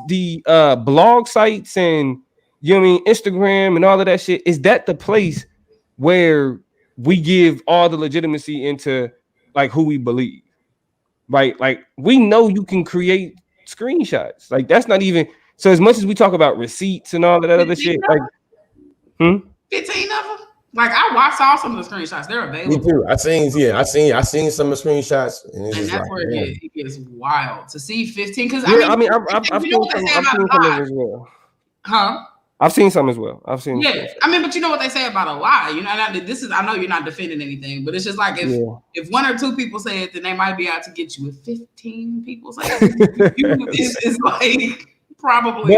the blog sites and, you know what I mean, Instagram and all of that shit, is that the place where we give all the legitimacy into like who we believe, right? Like we know you can create screenshots. Like that's not even, so as much as we talk about receipts and all of that other shit, like 15 of them. Like I saw some of the screenshots. They're Me available. too. I seen some of the screenshots, and it's And just that's like, where man. it gets wild to see 15. Because Yeah, I mean, I've you know seen what they some. say I've about seen a some lie, as well. huh? I've seen some as well. I've seen. Yeah, I mean, but you know what they say about a lie. You know, this is. I know you're not defending anything, but it's just like Yeah. if one or two people say it, then they might be out to get you. If 15 people say it, it's like probably.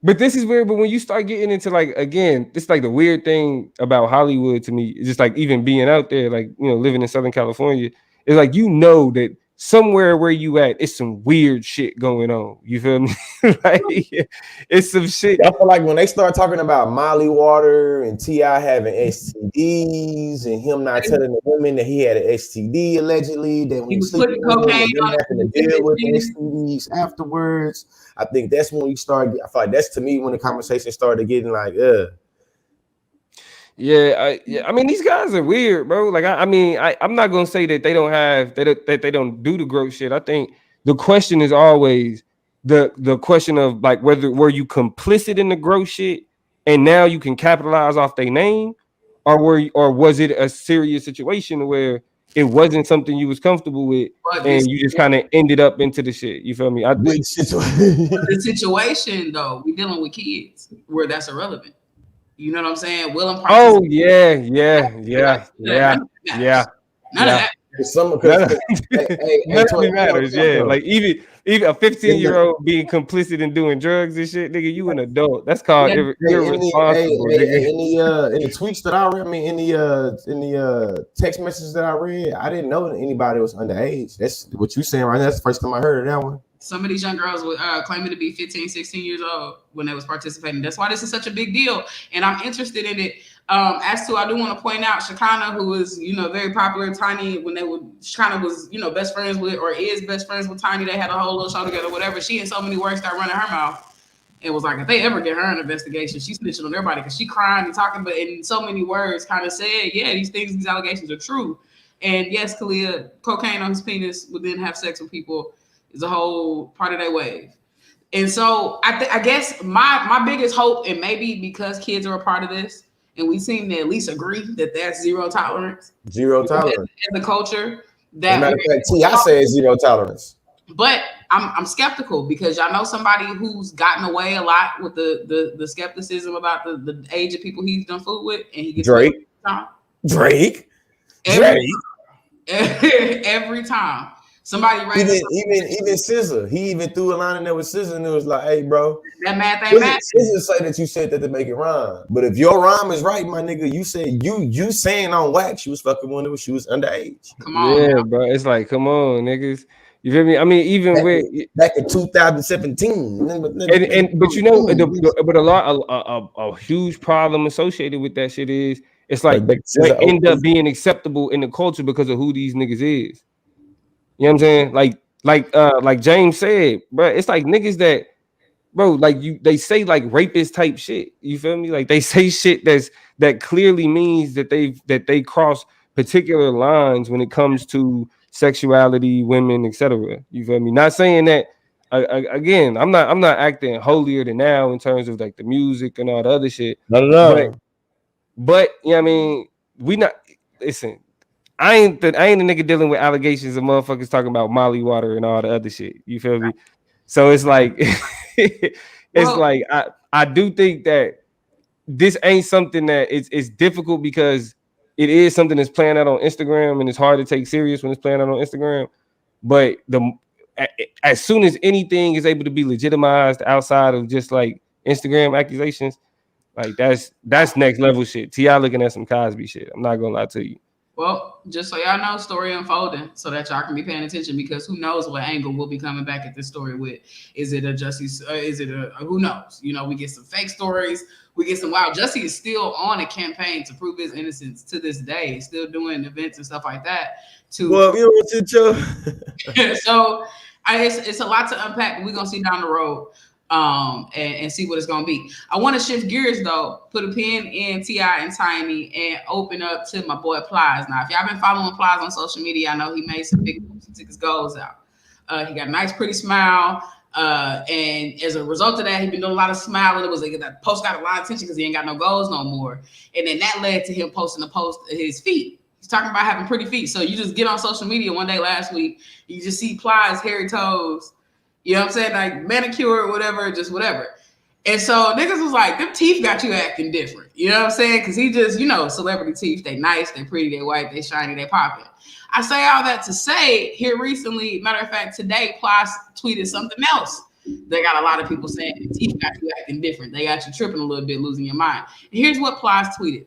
But this is weird. But when you start getting into like again, this like the weird thing about Hollywood to me. It's just like even being out there, like living in Southern California, it's like that somewhere where you at, it's some weird shit going on. You feel me? Like it's some shit. I feel like when they start talking about Molly Water and T.I. having STDs and him not telling the women that he had an STD allegedly, that when He he was sleeping putting with him, cocaine and on them having to deal with the STDs afterwards. I think that's when you start. I feel like that's to me when the conversation started getting like, Yeah, I mean these guys are weird, bro. Like I'm not gonna say that they don't have that they don't do the gross shit. I think the question is always the question of like whether were you complicit in the gross shit and now you can capitalize off their name, or was it a serious situation where it wasn't something you was comfortable with and you just kind of ended up into the shit. You feel me? The situation though, we dealing with kids where that's irrelevant. You know what I'm saying? Will and Price. Oh yeah. None of that. Some none of it matters. Yeah, like even a 15-year-old being complicit in doing drugs and shit, nigga, you an adult. That's called irresponsible. In the tweets that I read, I mean, in the text messages that I read, I didn't know that anybody was underage. That's what you saying right now. That's the first time I heard of that one. Some of these young girls were claiming to be 15, 16 years old when they was participating. That's why this is such a big deal. And I'm interested in it. As to, I do want to point out Shekinah, who was, very popular. Tiny, Shekinah was, best friends with, or is best friends with Tiny. They had a whole little show together, whatever. She in so many words started running her mouth. It was like, if they ever get her an investigation, she's snitching on everybody because she crying and talking, but in so many words kind of said, yeah, these allegations are true. And yes, Kalia, cocaine on his penis would then have sex with people is a whole part of their wave. And so I guess my biggest hope, and maybe because kids are a part of this, and we seem to at least agree that that's zero tolerance. Zero tolerance. In the culture. As a matter of fact, T.I. says zero tolerance. But I'm skeptical because y'all know somebody who's gotten away a lot with the skepticism about the age of people he's done food with, and he gets Drake. Every time. Somebody even SZA, he even threw a line in there with SZA and it was like, hey, bro, that math ain't math. SZA say that you said that to make it rhyme. But if your rhyme is right, my nigga, you said you saying on wax she was fucking when she was underage. Come on. Yeah, bro. It's like, come on, niggas. You feel me? I mean, even back in 2017. But a huge problem associated with that shit is it's like they end up being acceptable in the culture because of who these niggas is. You know what I'm saying? Like James said, bro, it's like niggas that, bro, like they say like rapist type shit. You feel me? Like they say shit that clearly means that they cross particular lines when it comes to sexuality, women, etc. You feel me? Not saying that again. I'm not acting holier than now in terms of like the music and all the other shit. No. But you know what I mean, we not listen. I ain't the nigga dealing with allegations of motherfuckers talking about Molly Water and all the other shit. You feel me? So it's like like I do think that this ain't something that it's difficult because it is something that's playing out on Instagram and it's hard to take serious when it's playing out on Instagram. But as soon as anything is able to be legitimized outside of just like Instagram accusations, like that's next level shit. T.I. looking at some Cosby shit. I'm not gonna lie to you. Well, just so y'all know, story unfolding so that y'all can be paying attention because who knows what angle we'll be coming back at this story with. Is it a Jussie? Is it a who knows? We get some fake stories. We get some wild. Jussie is still on a campaign to prove his innocence to this day. He's still doing events and stuff like that. So it's a lot to unpack. We're gonna see down the road. And see what it's gonna be. I want to shift gears though, put a pin in T.I. and Tiny, and open up to my boy Plies. Now, if y'all been following Plies on social media, I know he made some big moves. He took his goals out. He got a nice, pretty smile. And as a result of that, he's been doing a lot of smiling. It was like that post got a lot of attention because he ain't got no goals no more. And then that led to him posting a post of his feet. He's talking about having pretty feet. So you just get on social media one day last week, you just see Plies, hairy toes, you know what I'm saying? Like manicure, whatever, just whatever. And so niggas was like, them teeth got you acting different. You know what I'm saying? Because he just, celebrity teeth, they nice, they pretty, they white, they shiny, they popping. I say all that to say here recently, matter of fact, today, Plies tweeted something else. They got a lot of people saying the teeth got you acting different. They got you tripping a little bit, losing your mind. And here's what Plies tweeted.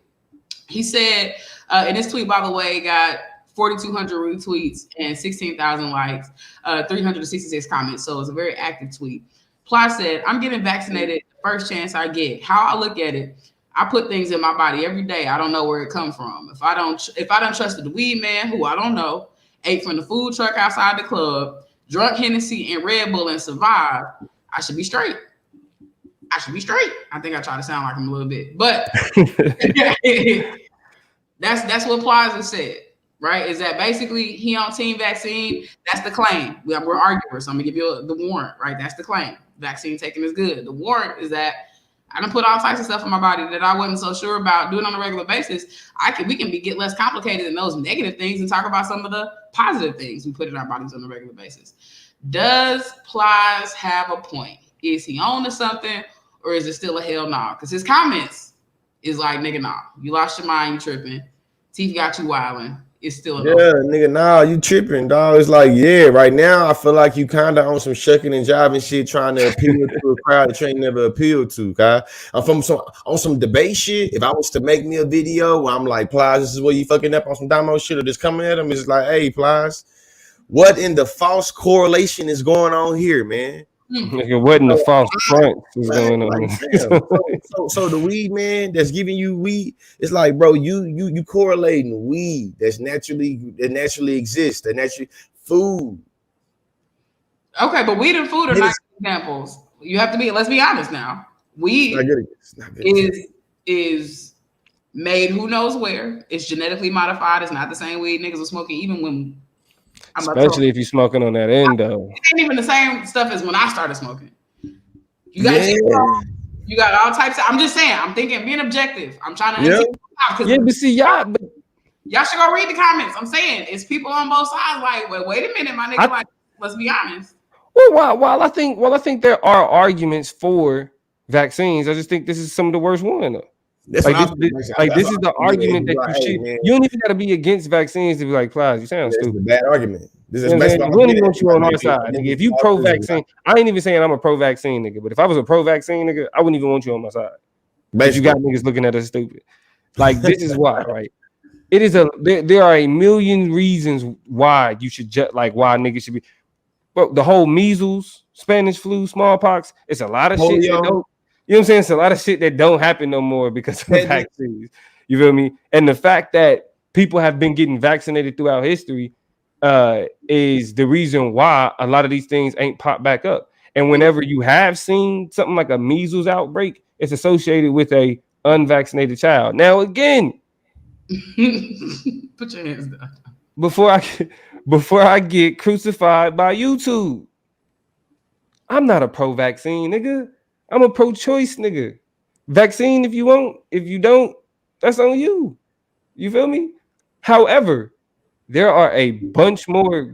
He said, and this tweet, by the way, got 4,200 retweets and 16,000 likes, 366 comments. So it's a very active tweet. Plies said, I'm getting vaccinated the first chance I get. How I look at it, I put things in my body every day. I don't know where it come from. If I don't trust the weed man, who I don't know, ate from the food truck outside the club, drunk Hennessy and Red Bull and survived, I should be straight. I should be straight. I think I try to sound like him a little bit, but that's what Plies has said, right? Is that basically he on team vaccine? That's the claim. We're arguers. So I'm gonna give you the warrant, right? That's the claim. Vaccine taking is good. The warrant is that I done put all types of stuff in my body that I wasn't so sure about doing on a regular basis. We can get less complicated than those negative things and talk about some of the positive things we put in our bodies on a regular basis. Does Plies have a point? Is he on to something, or is it still a hell no? Because his comments is like, nigga, nah, you lost your mind, you tripping. Teeth got you wilding. It's still a no. Nigga, nah, you tripping, dog. It's like, right now I feel like you kind of on some shucking and jiving shit, trying to appeal to a crowd that you ain't never appealed to, guy. I'm on some debate shit. If I was to make me a video where I'm like, Plies, this is where you fucking up on some demo shit, or just coming at him, it's like, hey, Plies, what in the false correlation is going on here, man? Nigga, what in the false front is going on? So the weed man that's giving you weed, it's like, bro, you correlating weed that naturally exists, that naturally food. Okay, but weed and food are not examples. You have to be. Let's be honest now. Weed is made who knows where. It's genetically modified. It's not the same weed niggas were smoking even when. Especially if you're smoking on that end, though. It ain't even the same stuff as when I started smoking. You got all types of. I'm just saying. I'm thinking, being objective. I'm trying to. But see, y'all should go read the comments. I'm saying it's people on both sides. Like, wait a minute, my nigga. Let's be honest. Well, while I think there are arguments for vaccines, I just think this is some of the worst one. Though. This is the argument that you don't even got to be against vaccines to be like, Plies, you sound stupid. Bad argument. This is we don't even want you on our side. Nigga. If you pro-vaccine, I ain't even saying I'm a pro-vaccine nigga, but if I was a pro-vaccine nigga, I wouldn't even want you on my side. But you got niggas looking at us stupid. Like, this is why, right? It is there are a million reasons why you should why niggas should be. But the whole measles, Spanish flu, smallpox, it's a lot of shit that don't. You know what I'm saying? It's a lot of shit that don't happen no more because of vaccines. You feel me? And the fact that people have been getting vaccinated throughout history is the reason why a lot of these things ain't popped back up. And whenever you have seen something like a measles outbreak, it's associated with a unvaccinated child. Now, again, put your hands down. Before I get crucified by YouTube, I'm not a pro-vaccine nigga. I'm a pro-choice nigga. Vaccine if you want. If you don't, that's on you. You feel me? However, there are a bunch more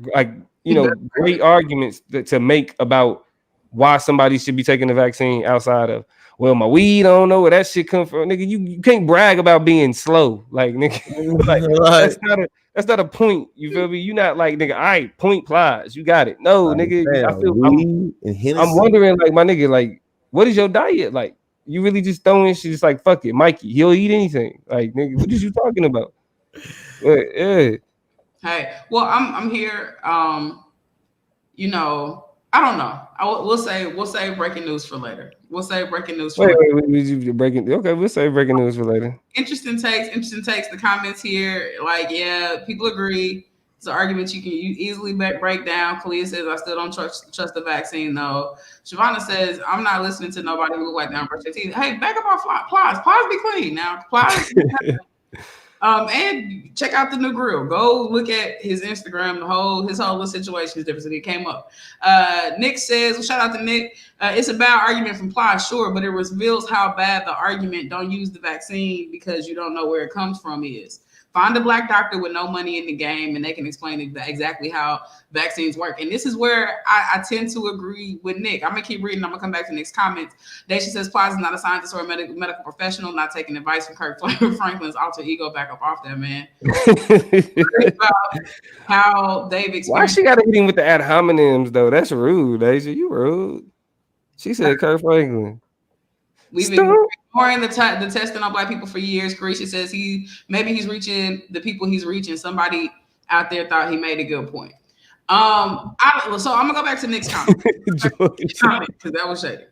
great arguments to make about why somebody should be taking the vaccine outside of, well, my weed, I don't know where that shit come from. Nigga, you can't brag about being slow. Like, nigga, that's not a point. You feel me? You not like, nigga, all right, point Plies. You got it. No, nigga, I'm wondering, like, my nigga, like, what is your diet like? You really just throwing shit? Just like, fuck it, Mikey. He'll eat anything. Like, nigga, what is you talking about? Yeah. Hey, well, I'm here. I don't know. We'll say breaking news for later. We'll say breaking news for later. Okay, we'll say breaking news for later. Interesting takes. The comments here, like, yeah, people agree. It's an argument you can easily break down. Kalia says, I still don't trust the vaccine, though. Shavana says, I'm not listening to nobody who wipe down brush their teeth. Hey, back up our Plies. Plies be clean now. Plies. And check out the new grill. Go look at his Instagram. His whole little situation is different. So it came up. Nick says, well, shout out to Nick. It's a bad argument from Ply, sure, but it reveals how bad the argument "don't use the vaccine because you don't know where it comes from" is. Find a black doctor with no money in the game, and they can explain exactly how vaccines work. And this is where I tend to agree with Nick. I'm gonna keep reading. I'm gonna come back to Nick's comments. Daisha says, Plies is not a scientist or a medical professional, not taking advice from Kirk Franklin's alter ego. Back up off that, man. About how they've experienced. Why she gotta hit him with the ad hominems though? That's rude, Daisha. You rude. She said Kirk Franklin. We've been ignoring the testing on black people for years. Carisha says maybe he's reaching the people he's reaching. Somebody out there thought he made a good point. So I'm gonna go back to Nick's comment because that was shady.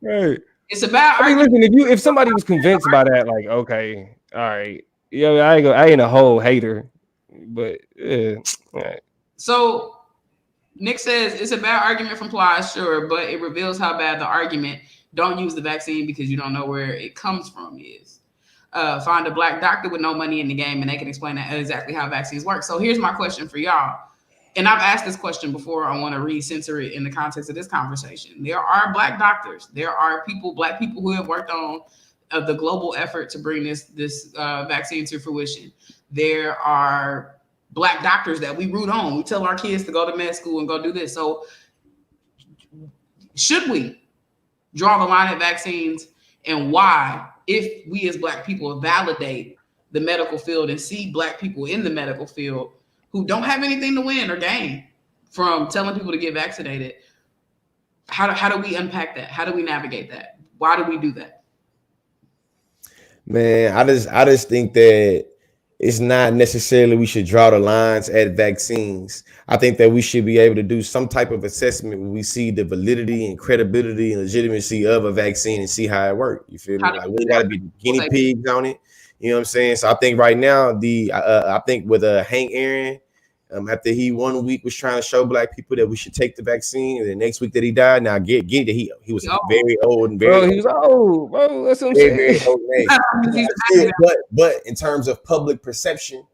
Right. It's about. I mean, listen. If somebody was convinced by that, like, okay, all right, yeah, I ain't a whole hater, but yeah, all right. So Nick says it's a bad argument from Plies, sure, but it reveals how bad the argument "don't use the vaccine because you don't know where it comes from" is. Find a black doctor with no money in the game, and they can explain exactly how vaccines work. So here's my question for y'all. And I've asked this question before. I want to re-censor it in the context of this conversation. There are black doctors. There are black people who have worked on the global effort to bring this vaccine to fruition. There are black doctors that we root on. We tell our kids to go to med school and go do this. So should we draw the line at vaccines, and why, if we as black people validate the medical field and see black people in the medical field who don't have anything to win or gain from telling people to get vaccinated, how do we unpack that? How do we navigate that? Why do we do that? Man, I just think that it's not necessarily we should draw the lines at vaccines. I think that we should be able to do some type of assessment when we see the validity and credibility and legitimacy of a vaccine and see how it works. You feel me? Like, we got to be guinea pigs on it. You know what I'm saying? So I think right now, I think with Hank Aaron, after he 1 week was trying to show black people that we should take the vaccine, and the next week that he died, now get that he was very old and very. Bro, he was old, bro. That's what I'm saying. Very old man. But in terms of public perception,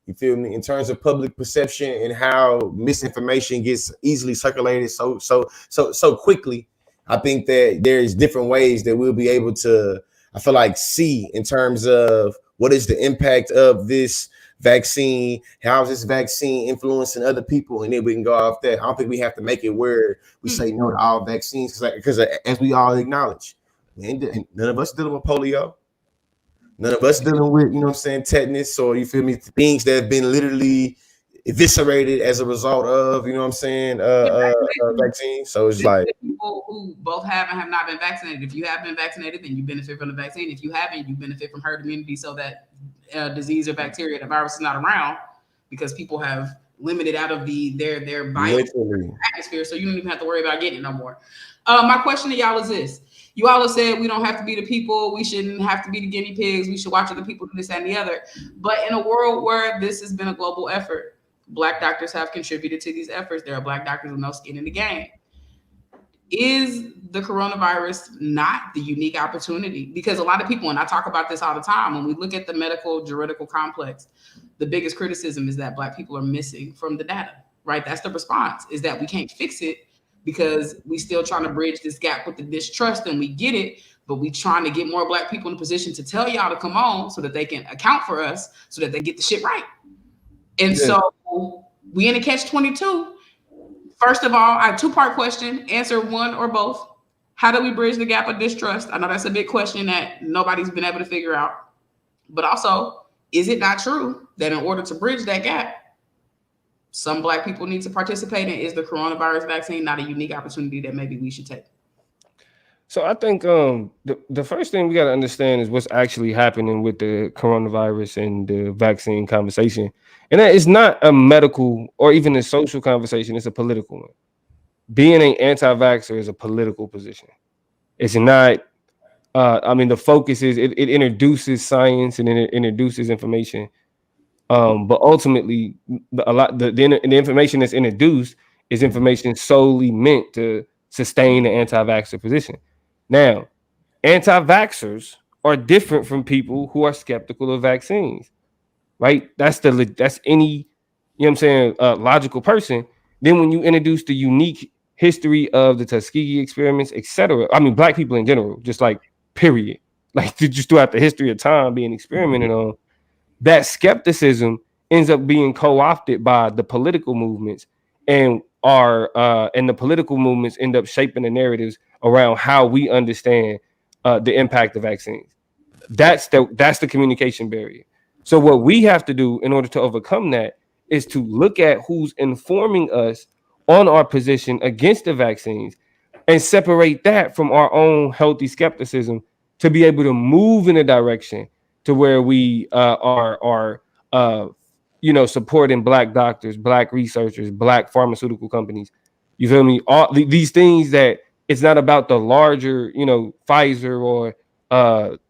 you feel me? In terms of public perception and how misinformation gets easily circulated so quickly, I think that there's different ways that we'll be able to, I feel like, see in terms of what is the impact of this vaccine, how is this vaccine influencing other people, and then we can go off that. I don't think we have to make it where we say no to all vaccines, because as we all acknowledge, none of us dealing with polio, none of us dealing with, you know what I'm saying, tetanus, or, you feel me, things that have been literally eviscerated as a result of, you know what I'm saying, vaccine. So it's like people who both have and have not been vaccinated. If you have been vaccinated, then you benefit from the vaccine. If you haven't, you benefit from herd immunity, so that disease or bacteria, the virus is not around, because people have limited out of their bio atmosphere, so you don't even have to worry about getting it no more. My question to y'all is this. You all have said we don't have to be the people, we shouldn't have to be the guinea pigs, we should watch other people do this and the other. But in a world where this has been a global effort, Black doctors have contributed to these efforts. There are Black doctors with no skin in the game. Is the coronavirus not the unique opportunity? Because a lot of people, and I talk about this all the time, when we look at the medical juridical complex, the biggest criticism is that Black people are missing from the data, right? That's the response, is that we can't fix it because we still trying to bridge this gap with the distrust, and we get it, but we trying to get more Black people in a position to tell y'all to come on so that they can account for us, so that they get the shit right. And so we in a catch-22. First of all, I have a two-part question. Answer one or both. How do we bridge the gap of distrust? I know that's a big question that nobody's been able to figure out. But also, is it not true that in order to bridge that gap, some Black people need to participate in? Is the coronavirus vaccine not a unique opportunity that maybe we should take? So I think the first thing we got to understand is what's actually happening with the coronavirus and the vaccine conversation. And that is not a medical or even a social conversation. It's a political one. Being an anti-vaxxer is a political position. It's not, the focus is it introduces science and it introduces information. But ultimately, the information that's introduced is information solely meant to sustain the anti-vaxxer position. Now, anti-vaxxers are different from people who are skeptical of vaccines, right? That's any, you know what I'm saying, logical person. Then when you introduce the unique history of the Tuskegee experiments, etc. I mean, black people in general, just like period, like just throughout the history of time being experimented on, that skepticism ends up being co-opted by the political movements, and the political movements end up shaping the narratives around how we understand the impact of vaccines. That's the communication barrier. So what we have to do in order to overcome that is to look at who's informing us on our position against the vaccines and separate that from our own healthy skepticism to be able to move in a direction to where we are supporting black doctors, black researchers, black pharmaceutical companies. You feel me? All these things that it's not about the larger, Pfizer or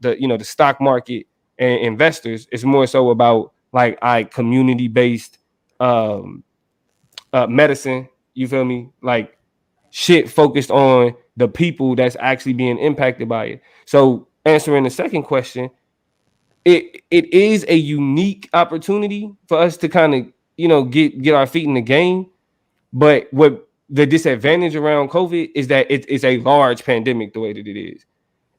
the stock market and investors. It's more so about like community based medicine. You feel me? Like shit focused on the people that's actually being impacted by it. So answering the second question, it is a unique opportunity for us to kind of get our feet in the game. But what the disadvantage around COVID is that it's a large pandemic the way that it is.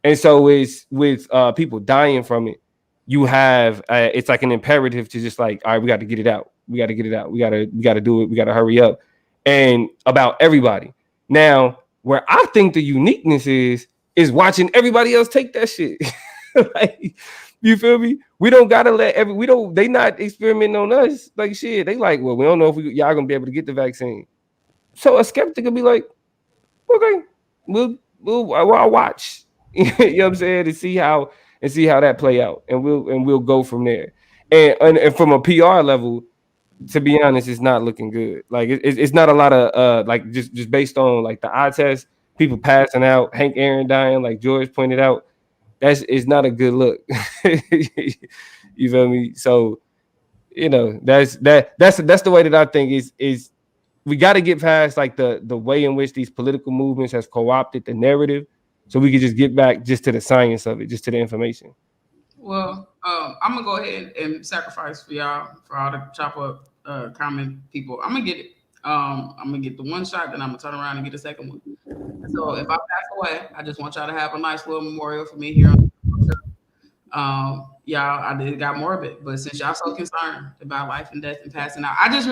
And so it's with people dying from it, you have it's like an imperative to just like, all right, we got to get it out. We got to get it out. We got to do it. We got to hurry up. And about everybody. Now, where I think the uniqueness is watching everybody else take that shit. Like, you feel me? We don't gotta they not experimenting on us like shit. They like, well, we don't know if y'all gonna be able to get the vaccine. So a skeptic will be like, okay, I'll watch. You know what I'm saying? To see how that play out, and we'll go from there. And from a PR level, to be honest, it's not looking good. Like it's not a lot of like just based on like the eye test, people passing out, Hank Aaron dying, like George pointed out. It's not a good look. You feel me? So that's the way that I think is we got to get past like the way in which these political movements has co-opted the narrative, so we can just get back just to the science of it, just to the information. Well, I'm gonna go ahead and sacrifice for y'all for all the chop up comment people. I'm gonna get it. I'm gonna get the one shot, then I'm gonna turn around and get the second one. So if I pass away, I just want y'all to have a nice little memorial for me here on the show. Y'all, I did got morbid, but since y'all so concerned about life and death and passing out, I just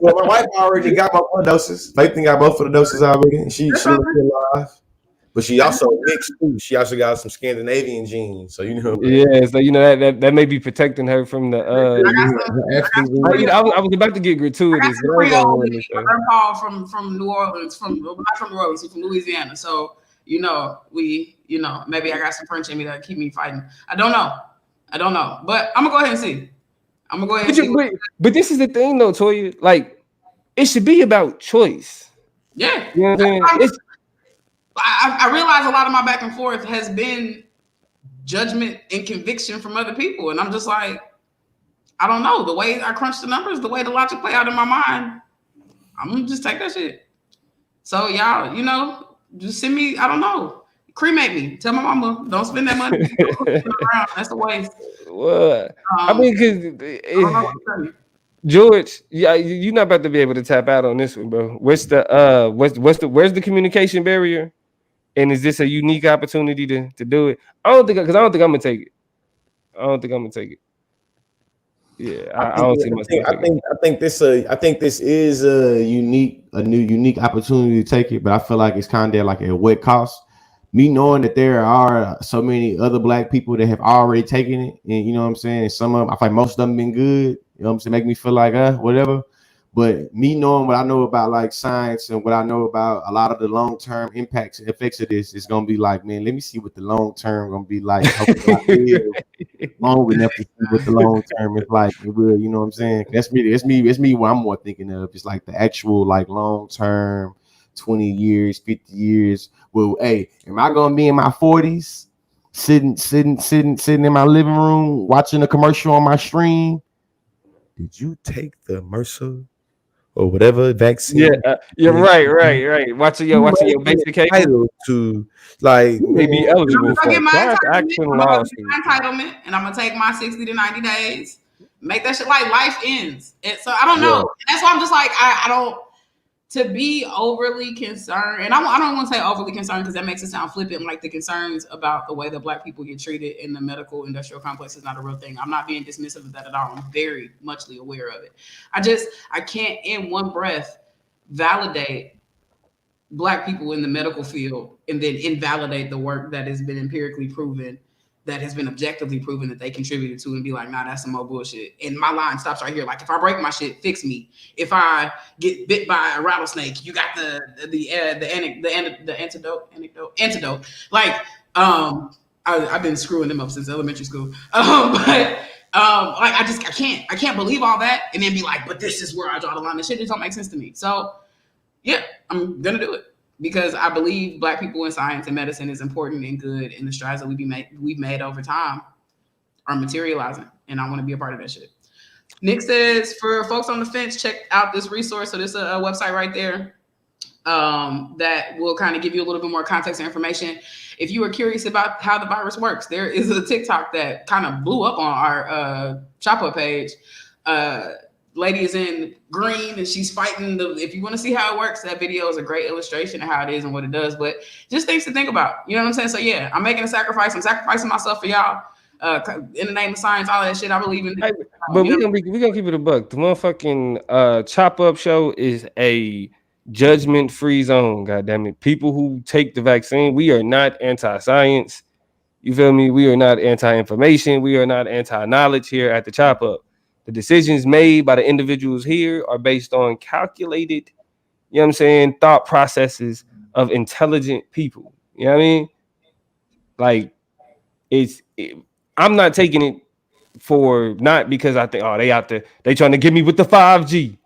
well, my wife already got both doses. Nathan got both of the doses already, and she's still alive. But she also mixed too. She also got some Scandinavian genes, so Yeah, so that may be protecting her from the. I was about to get gratuitous. Grandpa from New Orleans, not from New Orleans, from Louisiana. So maybe I got some French in me that keep me fighting. I don't know, but I'm gonna go ahead and see. But this is the thing, though, Toya. Like, it should be about choice. Yeah, you know what I'm saying? I realize a lot of my back and forth has been judgment and conviction from other people. And I'm just like, I don't know. The way I crunch the numbers, the way the logic play out in my mind, I'm going to just take that shit. So y'all, just send me, I don't know, cremate me. Tell my mama, don't spend that money. That's a waste. Well, I mean, because George, you're not about to be able to tap out on this one, bro. Where's the communication barrier? And is this a unique opportunity to do it? I don't think I'm gonna take it. Yeah, I don't see myself. I think this is a unique opportunity to take it, but I feel like it's kind of like a wet cost. Me knowing that there are so many other black people that have already taken it, and you know what I'm saying, some of them, I find most of them been good. You know what I'm saying, make me feel like whatever. But me knowing what I know about like science and what I know about a lot of the long-term impacts and effects of this, it's gonna be like, man, let me see what the long-term gonna be like. Long enough to see what the long-term is like. It will, you know what I'm saying? That's me. What I'm more thinking of. It's like the actual like long-term, 20 years, 50 years. Well, hey, am I gonna be in my 40s, sitting in my living room watching a commercial on my stream? Did you take the MRSA or whatever vaccine. Yeah, you're right. Watching your basic case. Entitled to, like, You may be man, I'm eligible gonna for get a my class entitlement. action I'm gonna lawsuit. get my entitlement, and I'm gonna take my 60 to 90 days. Make that shit like life ends. And so I don't know. Yeah. That's why I'm just like I don't to be overly concerned, and I don't want to say overly concerned because that makes it sound flippant. Like the concerns about the way that Black people get treated in the medical industrial complex is not a real thing. I'm not being dismissive of that at all. I'm very muchly aware of it. I can't in one breath validate Black people in the medical field and then invalidate the work that has been empirically proven, that has been objectively proven that they contributed to, and be like, nah, that's some more bullshit. And my line stops right here. Like, if I break my shit, fix me. If I get bit by a rattlesnake, you got the antidote. Like, I've been screwing them up since elementary school. Like I can't believe all that and then be like, but this is where I draw the line. This shit just don't make sense to me. So yeah, I'm gonna do it because I believe Black people in science and medicine is important and good, and the strides that we've made over time are materializing, and I want to be a part of that shit. Nick says, for folks on the fence, check out this resource. So this is a website right there that will kind of give you a little bit more context and information. If you are curious about how the virus works, there is a TikTok that kind of blew up on our Chop Up page. Lady is in green and she's fighting if you want to see how it works, that video is a great illustration of how it is and what it does, but just things to think about. You know what I'm saying? So yeah, I'm making a sacrifice. I'm sacrificing myself for y'all in the name of science, all that shit. I believe in. But we're gonna keep it a buck. The motherfucking Chop Up show is a judgment-free zone. God damn it. People who take the vaccine, we are not anti-science. You feel me? We are not anti-information. We are not anti-knowledge here at the Chop Up. The decisions made by the individuals here are based on calculated, you know what I'm saying, thought processes of intelligent people. You know what I mean? Like, I'm not taking it for not because I think, oh, they out there, they trying to get me with the 5G.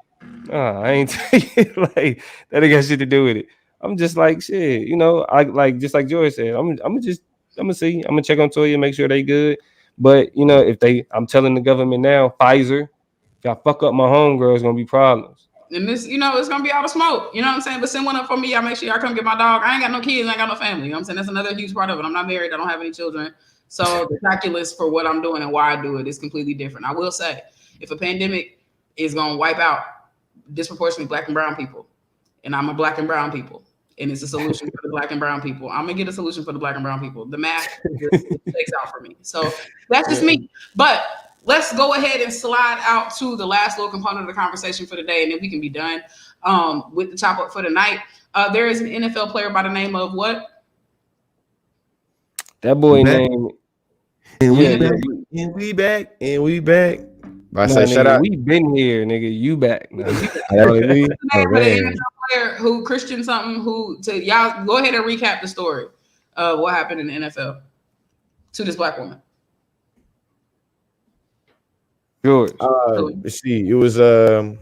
I ain't taking it like that. Ain't got shit to do with it. I'm just like, shit, you know, I like, just like George said, I'm gonna see, I'm gonna check on Toya, make sure they good. But you know, I'm telling the government now, Pfizer, if y'all fuck up my homegirl, it's gonna be problems. And this, you know, it's gonna be all the smoke. You know what I'm saying? But send one up for me. I'll make sure y'all come get my dog. I ain't got no kids, I ain't got no family. You know what I'm saying? That's another huge part of it. I'm not married, I don't have any children. So the calculus for what I'm doing and why I do it is completely different. I will say, if a pandemic is gonna wipe out disproportionately Black and brown people, and I'm a Black and brown people, and it's a solution for the Black and brown people, I'm gonna get a solution for the Black and brown people. The math takes out for me. So that's just me. But let's go ahead and slide out to the last little component of the conversation for today, and then we can be done with the Chop Up for tonight. There is an NFL player by the name of what? That boy name. And we back. I say, nigga, shout out. We been here, nigga. You back. Nah. The NFL player who Christian something y'all go ahead and recap the story of what happened in the NFL to this Black woman. George. Let's see. It was so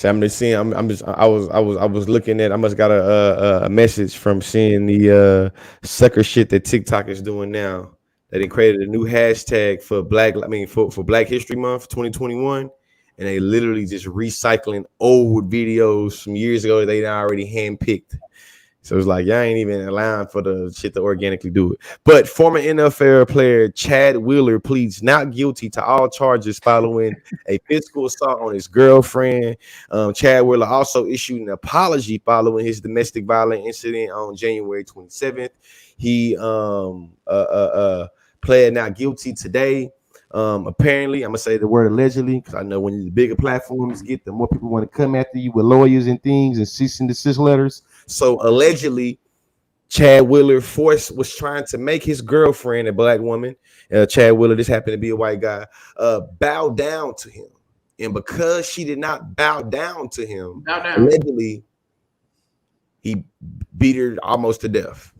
I'm just seeing. I was looking at. I must got a message from seeing the sucker shit that TikTok is doing now. That they created a new hashtag for for Black History Month 2021, and they literally just recycling old videos from years ago that they already handpicked. So it's like, y'all ain't even allowing for the shit to organically do it. But former NFL player Chad Wheeler pleads not guilty to all charges following a physical assault on his girlfriend. Chad Wheeler also issued an apology following his domestic violence incident on January 27th. He pled not guilty today. Apparently, I'm gonna say the word allegedly because I know when the bigger platforms get, the more people want to come after you with lawyers and things and cease and desist letters. So allegedly, Chad Wheeler was trying to make his girlfriend, a Black woman, Chad Wheeler, this happened to be a white guy, bow down to him. And because she did not bow down to him, allegedly, he beat her almost to death.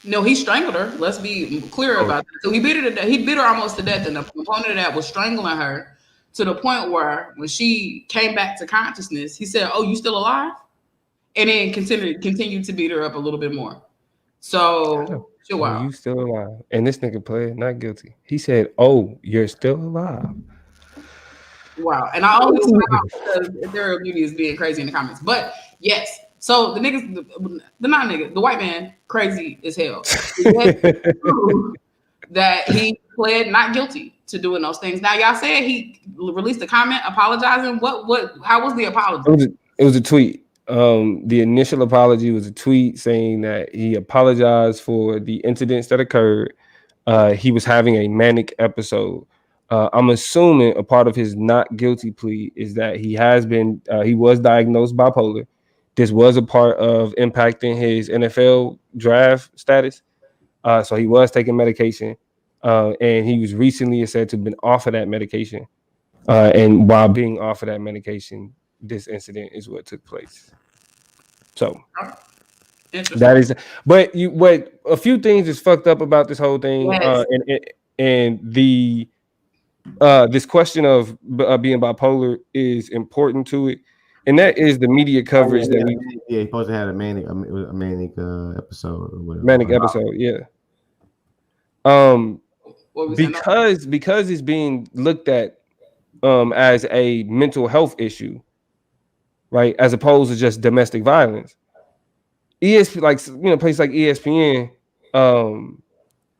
No, he strangled her. Let's be clear about that. So he beat her to death. He beat her almost to death, and the component of that was strangling her to the point where when she came back to consciousness, he said, "Oh, you still alive?" And then continued to beat her up a little bit more. So, wow. You still alive? And this nigga pled not guilty. He said, "Oh, you're still alive." Wow. And I only smile because Ethereal Beauty is being crazy in the comments. But yes. So the niggas, the not nigga, the white man, crazy as hell. That he pled not guilty to doing those things. Now y'all said he released a comment apologizing. How was the apology? It was a tweet. The initial apology was a tweet saying that he apologized for the incidents that occurred. He was having a manic episode. I'm assuming a part of his not guilty plea is that he was diagnosed bipolar. This was a part of impacting his NFL draft status. So he was taking medication, and he was recently said to have been off of that medication. And while being off of that medication, this incident is what took place. So that is, but a few things is fucked up about this whole thing, yes. and the this question of being bipolar is important to it, and that is the media coverage that we. Yeah, he's supposed to have a manic episode or whatever. Manic episode, yeah. Because it's being looked at as a mental health issue, right? As opposed to just domestic violence. Places like ESPN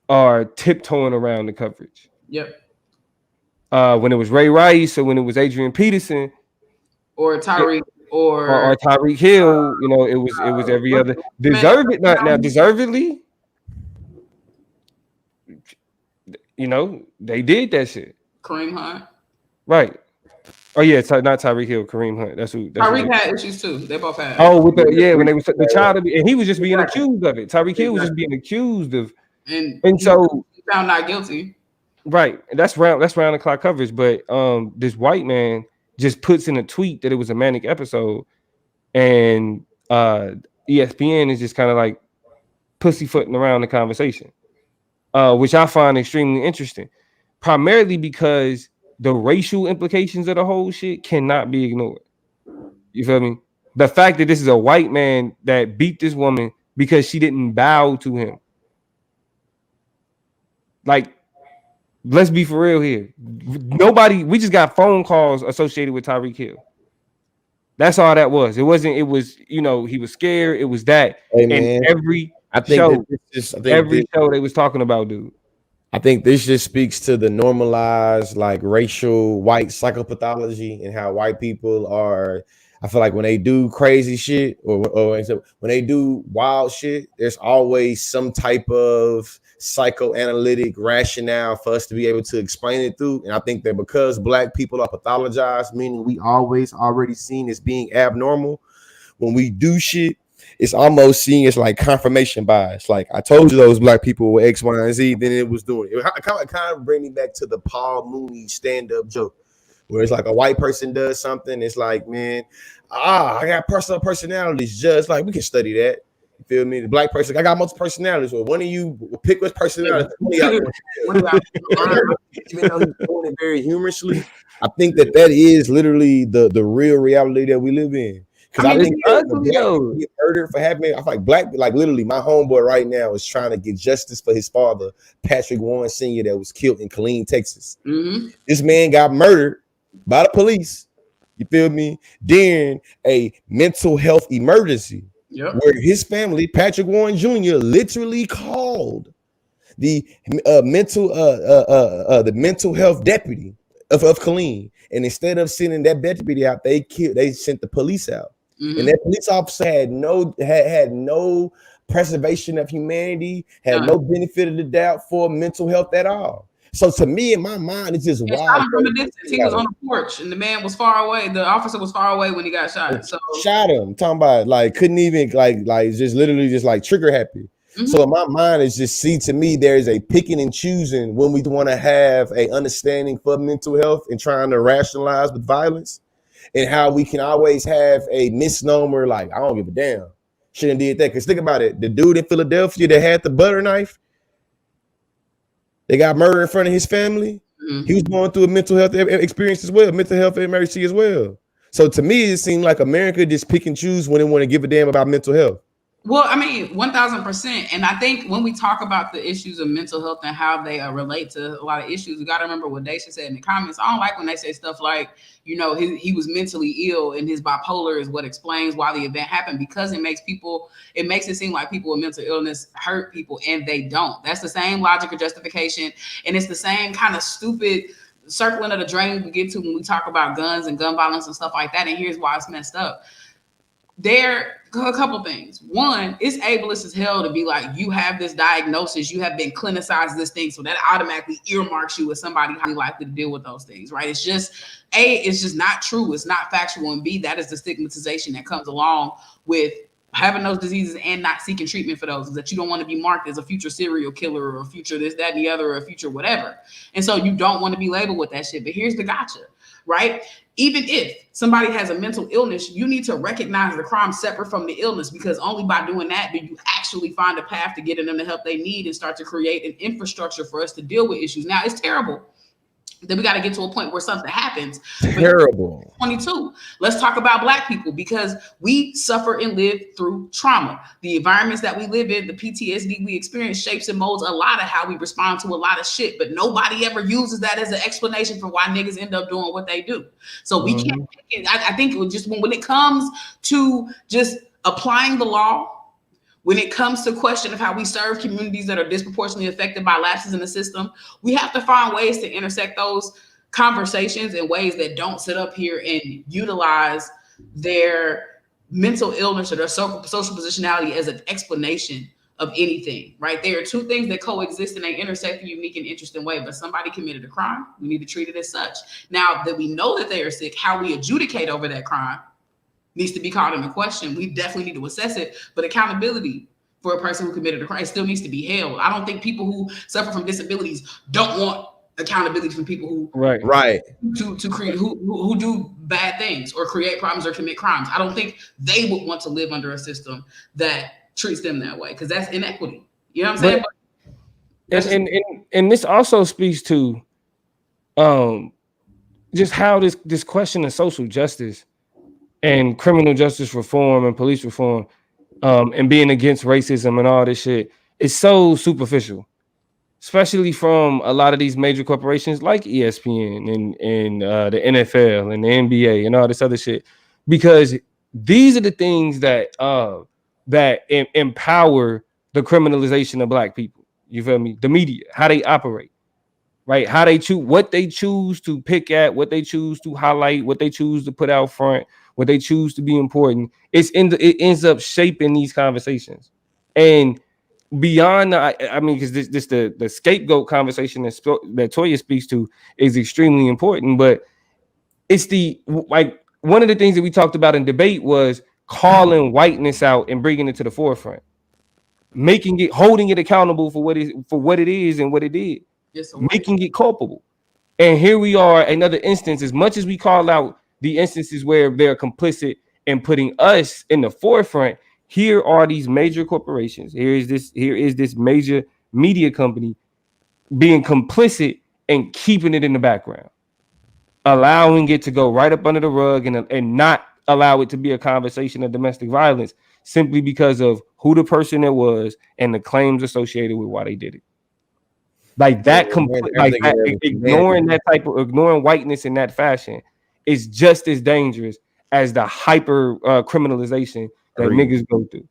are tiptoeing around the coverage. Yep. When it was Ray Rice or when it was Adrian Peterson or Tyreek or Tyreek Hill, it was every other deservedly. They did that shit. Kareem Hunt. Right. Oh yeah, not Tyreek Hill, Kareem Hunt. Tyreek had issues too. They both had. Oh, when they was the child, and he was just being accused of it. Tyreek Hill was just being accused of, and so he found not guilty. Right, and that's round the clock coverage. But this white man just puts in a tweet that it was a manic episode, and ESPN is just kind of like pussyfooting around the conversation, which I find extremely interesting, primarily because the racial implications of the whole shit cannot be ignored. You feel me? The fact that this is a white man that beat this woman because she didn't bow to him. Like, let's be for real here. We just got phone calls associated with Tyreek Hill. That's all that was. It was, he was scared. It was that. Hey, and every show they was talking about, dude. I think this just speaks to the normalized racial white psychopathology and how white people are. I feel like when they do crazy shit or when they do wild shit, there's always some type of psychoanalytic rationale for us to be able to explain it through. And I think that because black people are pathologized, meaning we already seen as being abnormal, when we do shit, it's almost seen as like confirmation bias. Like, I told you those black people were X, Y, and Z, then it was doing it. It kind of bring me back to the Paul Mooney stand-up joke, where it's like a white person does something. It's like, man, I got personal personalities. Just like, we can study that. You feel me? The black person, I got multiple personalities. Well, one of you pick which personality. Even though he's doing it very humorously, I think that is literally the real reality that we live in. Because I think get murdered for having, I feel like black, like literally my homeboy right now is trying to get justice for his father, Patrick Warren Sr., that was killed in Killeen, Texas. Mm-hmm. This man got murdered by the police, you feel me, during a mental health emergency. Yep. Where his family, Patrick Warren Jr., literally called the mental health deputy of Killeen. And instead of sending that deputy out, they sent the police out. Mm-hmm. And that police officer had no preservation of humanity, had no benefit of the doubt for mental health at all. So to me, in my mind, it's just wild. From a distance, he was on the porch, and the man was far away. The officer was far away when he got shot. So shot him. Talking about like couldn't even like just literally just like trigger happy. Mm-hmm. So in my mind, it's just to me, there is a picking and choosing when we want to have a understanding for mental health and trying to rationalize with violence, and how we can always have a misnomer like, I don't give a damn, shouldn't did that. Because think about it, the dude in Philadelphia that had the butter knife, they got murdered in front of his family. Mm-hmm. He was going through a mental health experience as well, mental health emergency as well. So to me, it seemed like America just pick and choose when they want to give a damn about mental health. Well, I mean, 1000%. And I think when we talk about the issues of mental health and how they relate to a lot of issues, we got to remember what Daisha said in the comments. I don't like when they say stuff like, you know, he was mentally ill and his bipolar is what explains why the event happened, because it makes it seem like people with mental illness hurt people, and they don't. That's the same logic or justification. And it's the same kind of stupid circling of the drain we get to when we talk about guns and gun violence and stuff like that. And here's why it's messed up. There a couple things. One, it's ableist as hell to be like, you have this diagnosis, you have been clinicized this thing, so that automatically earmarks you as somebody highly likely to deal with those things, right? It's just it's just not true. It's not factual. And B, that is the stigmatization that comes along with having those diseases and not seeking treatment for those, is that you don't want to be marked as a future serial killer or a future this, that, and the other, or a future whatever. And so you don't want to be labeled with that shit. But here's the gotcha, right? Even if somebody has a mental illness, you need to recognize the crime separate from the illness, because only by doing that do you actually find a path to getting them the help they need and start to create an infrastructure for us to deal with issues. Now, it's terrible. Then we got to get to a point where something happens. Terrible. 22. Let's talk about Black people, because we suffer and live through trauma. The environments that we live in, the PTSD we experience shapes and molds a lot of how we respond to a lot of shit, but nobody ever uses that as an explanation for why niggas end up doing what they do. So we can't, I think just when it comes to just applying the law, when it comes to question of how we serve communities that are disproportionately affected by lapses in the system, we have to find ways to intersect those conversations in ways that don't sit up here and utilize their mental illness or their social positionality as an explanation of anything, right? There are two things that coexist and they intersect in a unique and interesting way, but somebody committed a crime. We need to treat it as such. Now that we know that they are sick, how we adjudicate over that crime needs to be called into question. We definitely need to assess it, but accountability for a person who committed a crime still needs to be held. I don't think people who suffer from disabilities don't want accountability from people who to create who do bad things or create problems or commit crimes. I don't think they would want to live under a system that treats them that way, because that's inequity. You know what I'm saying? And this also speaks to just how this question of social justice and criminal justice reform and police reform and being against racism and all this shit is so superficial, especially from a lot of these major corporations like ESPN and the NFL and the NBA and all this other shit, because these are the things that empower the criminalization of Black people. You feel me? The media, how they operate, right? How they choose, what they choose to pick at, what they choose to highlight, what they choose to put out front, what they choose to be important. It ends up shaping these conversations. And beyond, because the scapegoat conversation that Toya speaks to is extremely important, but it's one of the things that we talked about in debate was calling whiteness out and bringing it to the forefront, holding it accountable for what it is and what it did, making it culpable. And here we are, another instance. As much as we call out the instances where they're complicit in putting us in the forefront, here are these major corporations. Here is this major media company being complicit and keeping it in the background, allowing it to go right up under the rug and not allow it to be a conversation of domestic violence simply because of who the person it was and the claims associated with why they did it. Ignoring whiteness in that fashion is just as dangerous as the hyper criminalization that niggas go through.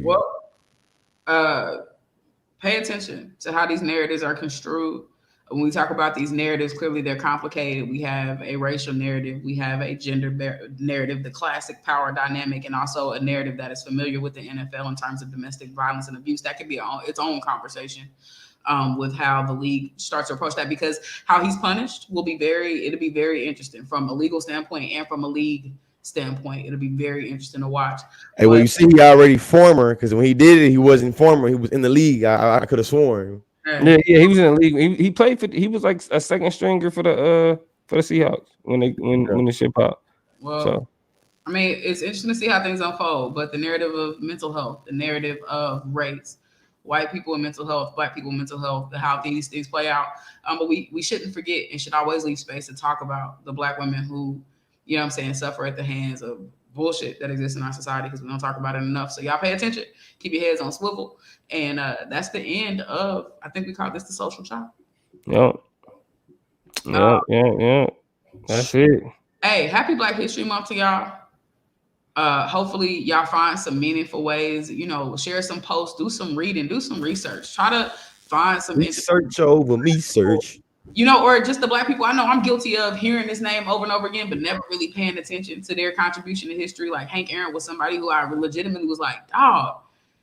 Well, pay attention to how these narratives are construed. When we talk about these narratives, clearly they're complicated. We have a racial narrative, we have a gender narrative, the classic power dynamic, and also a narrative that is familiar with the NFL in terms of domestic violence and abuse. That could be its own conversation with how the league starts to approach that, because how he's punished it'll be very interesting from a legal standpoint and from a league standpoint. It'll be very interesting to watch. Hey, well, you see, he already former, because when he did it, he wasn't former. He was in the league. I could have sworn. Yeah, he was in the league. He played for. He was like a second stringer for the Seahawks when the shit popped. Well, so I mean, it's interesting to see how things unfold. But the narrative of mental health, the narrative of race, white people and mental health, Black people and mental health, how these things play out. But we shouldn't forget and should always leave space to talk about the Black women who, you know what I'm saying, suffer at the hands of bullshit that exists in our society because we don't talk about it enough. So y'all pay attention, keep your heads on swivel. And that's the end of, I think we call this the social chop. Yeah. That's it. Hey, happy Black History Month to y'all. Hopefully y'all find some meaningful ways, you know, share some posts, do some reading, do some research, try to find some research over me search. You know, or just the Black people. I know I'm guilty of hearing this name over and over again, but never really paying attention to their contribution to history. Like Hank Aaron was somebody who I legitimately was like, dog,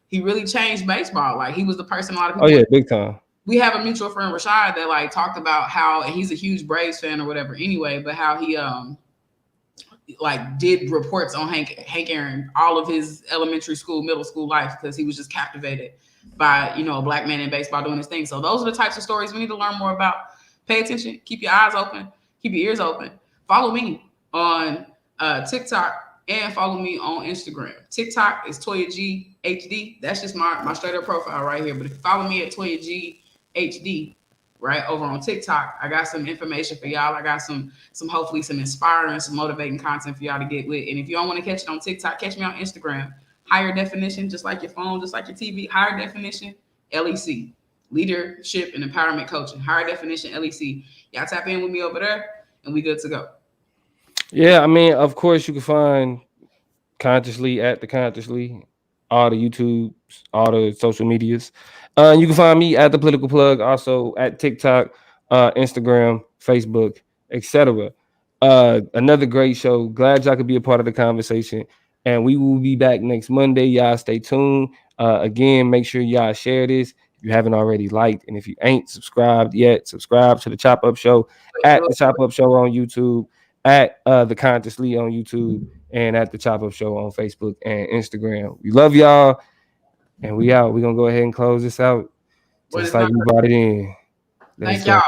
he really changed baseball. Like he was the person a lot of people. Oh yeah, big time. We have a mutual friend, Rashad, that like talked about how, and he's a huge Braves fan or whatever anyway, but how he like did reports on Hank Aaron, all of his elementary school, middle school life, because he was just captivated by, you know, a Black man in baseball doing his thing. So those are the types of stories we need to learn more about. Pay attention, keep your eyes open, keep your ears open. Follow me on TikTok and follow me on Instagram. TikTok is Toya G HD. That's just my straight up profile right here. But if you follow me at Toya G HD, right over on TikTok, I got some information for y'all. I got some hopefully some inspiring, some motivating content for y'all to get with. And if you don't want to catch it on TikTok, catch me on Instagram. Higher definition, just like your phone, just like your TV. Higher definition, LEC. Leadership and Empowerment Coaching. Higher definition, LEC. Y'all tap in with me over there and we good to go. Yeah, I mean, of course you can find Consciously at the Consciously, all the YouTubes, all the social medias. You can find me at the Political Plug, also at TikTok, Instagram, Facebook, etc. Another great show. Glad y'all could be a part of the conversation. And we will be back next Monday. Y'all stay tuned. Again, make sure y'all share this. If you haven't already liked, and if you ain't subscribed yet, subscribe to the Chop Up Show at the Chop Up Show on YouTube, at the Consciously on YouTube, and at the Chop Up Show on Facebook and Instagram. We love y'all, and we out. We're gonna go ahead and close this out just like we brought it in. Thank y'all.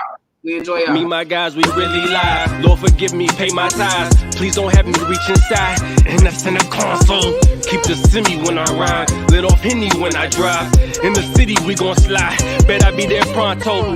We enjoy y'all. Me, my guys, we really live. Lord, forgive me, pay my tithes. Please don't have me reach inside. And that's in the console. Keep the semi when I ride. Lit off Henny when I drive. In the city, we gon' slide. Bet I be there pronto.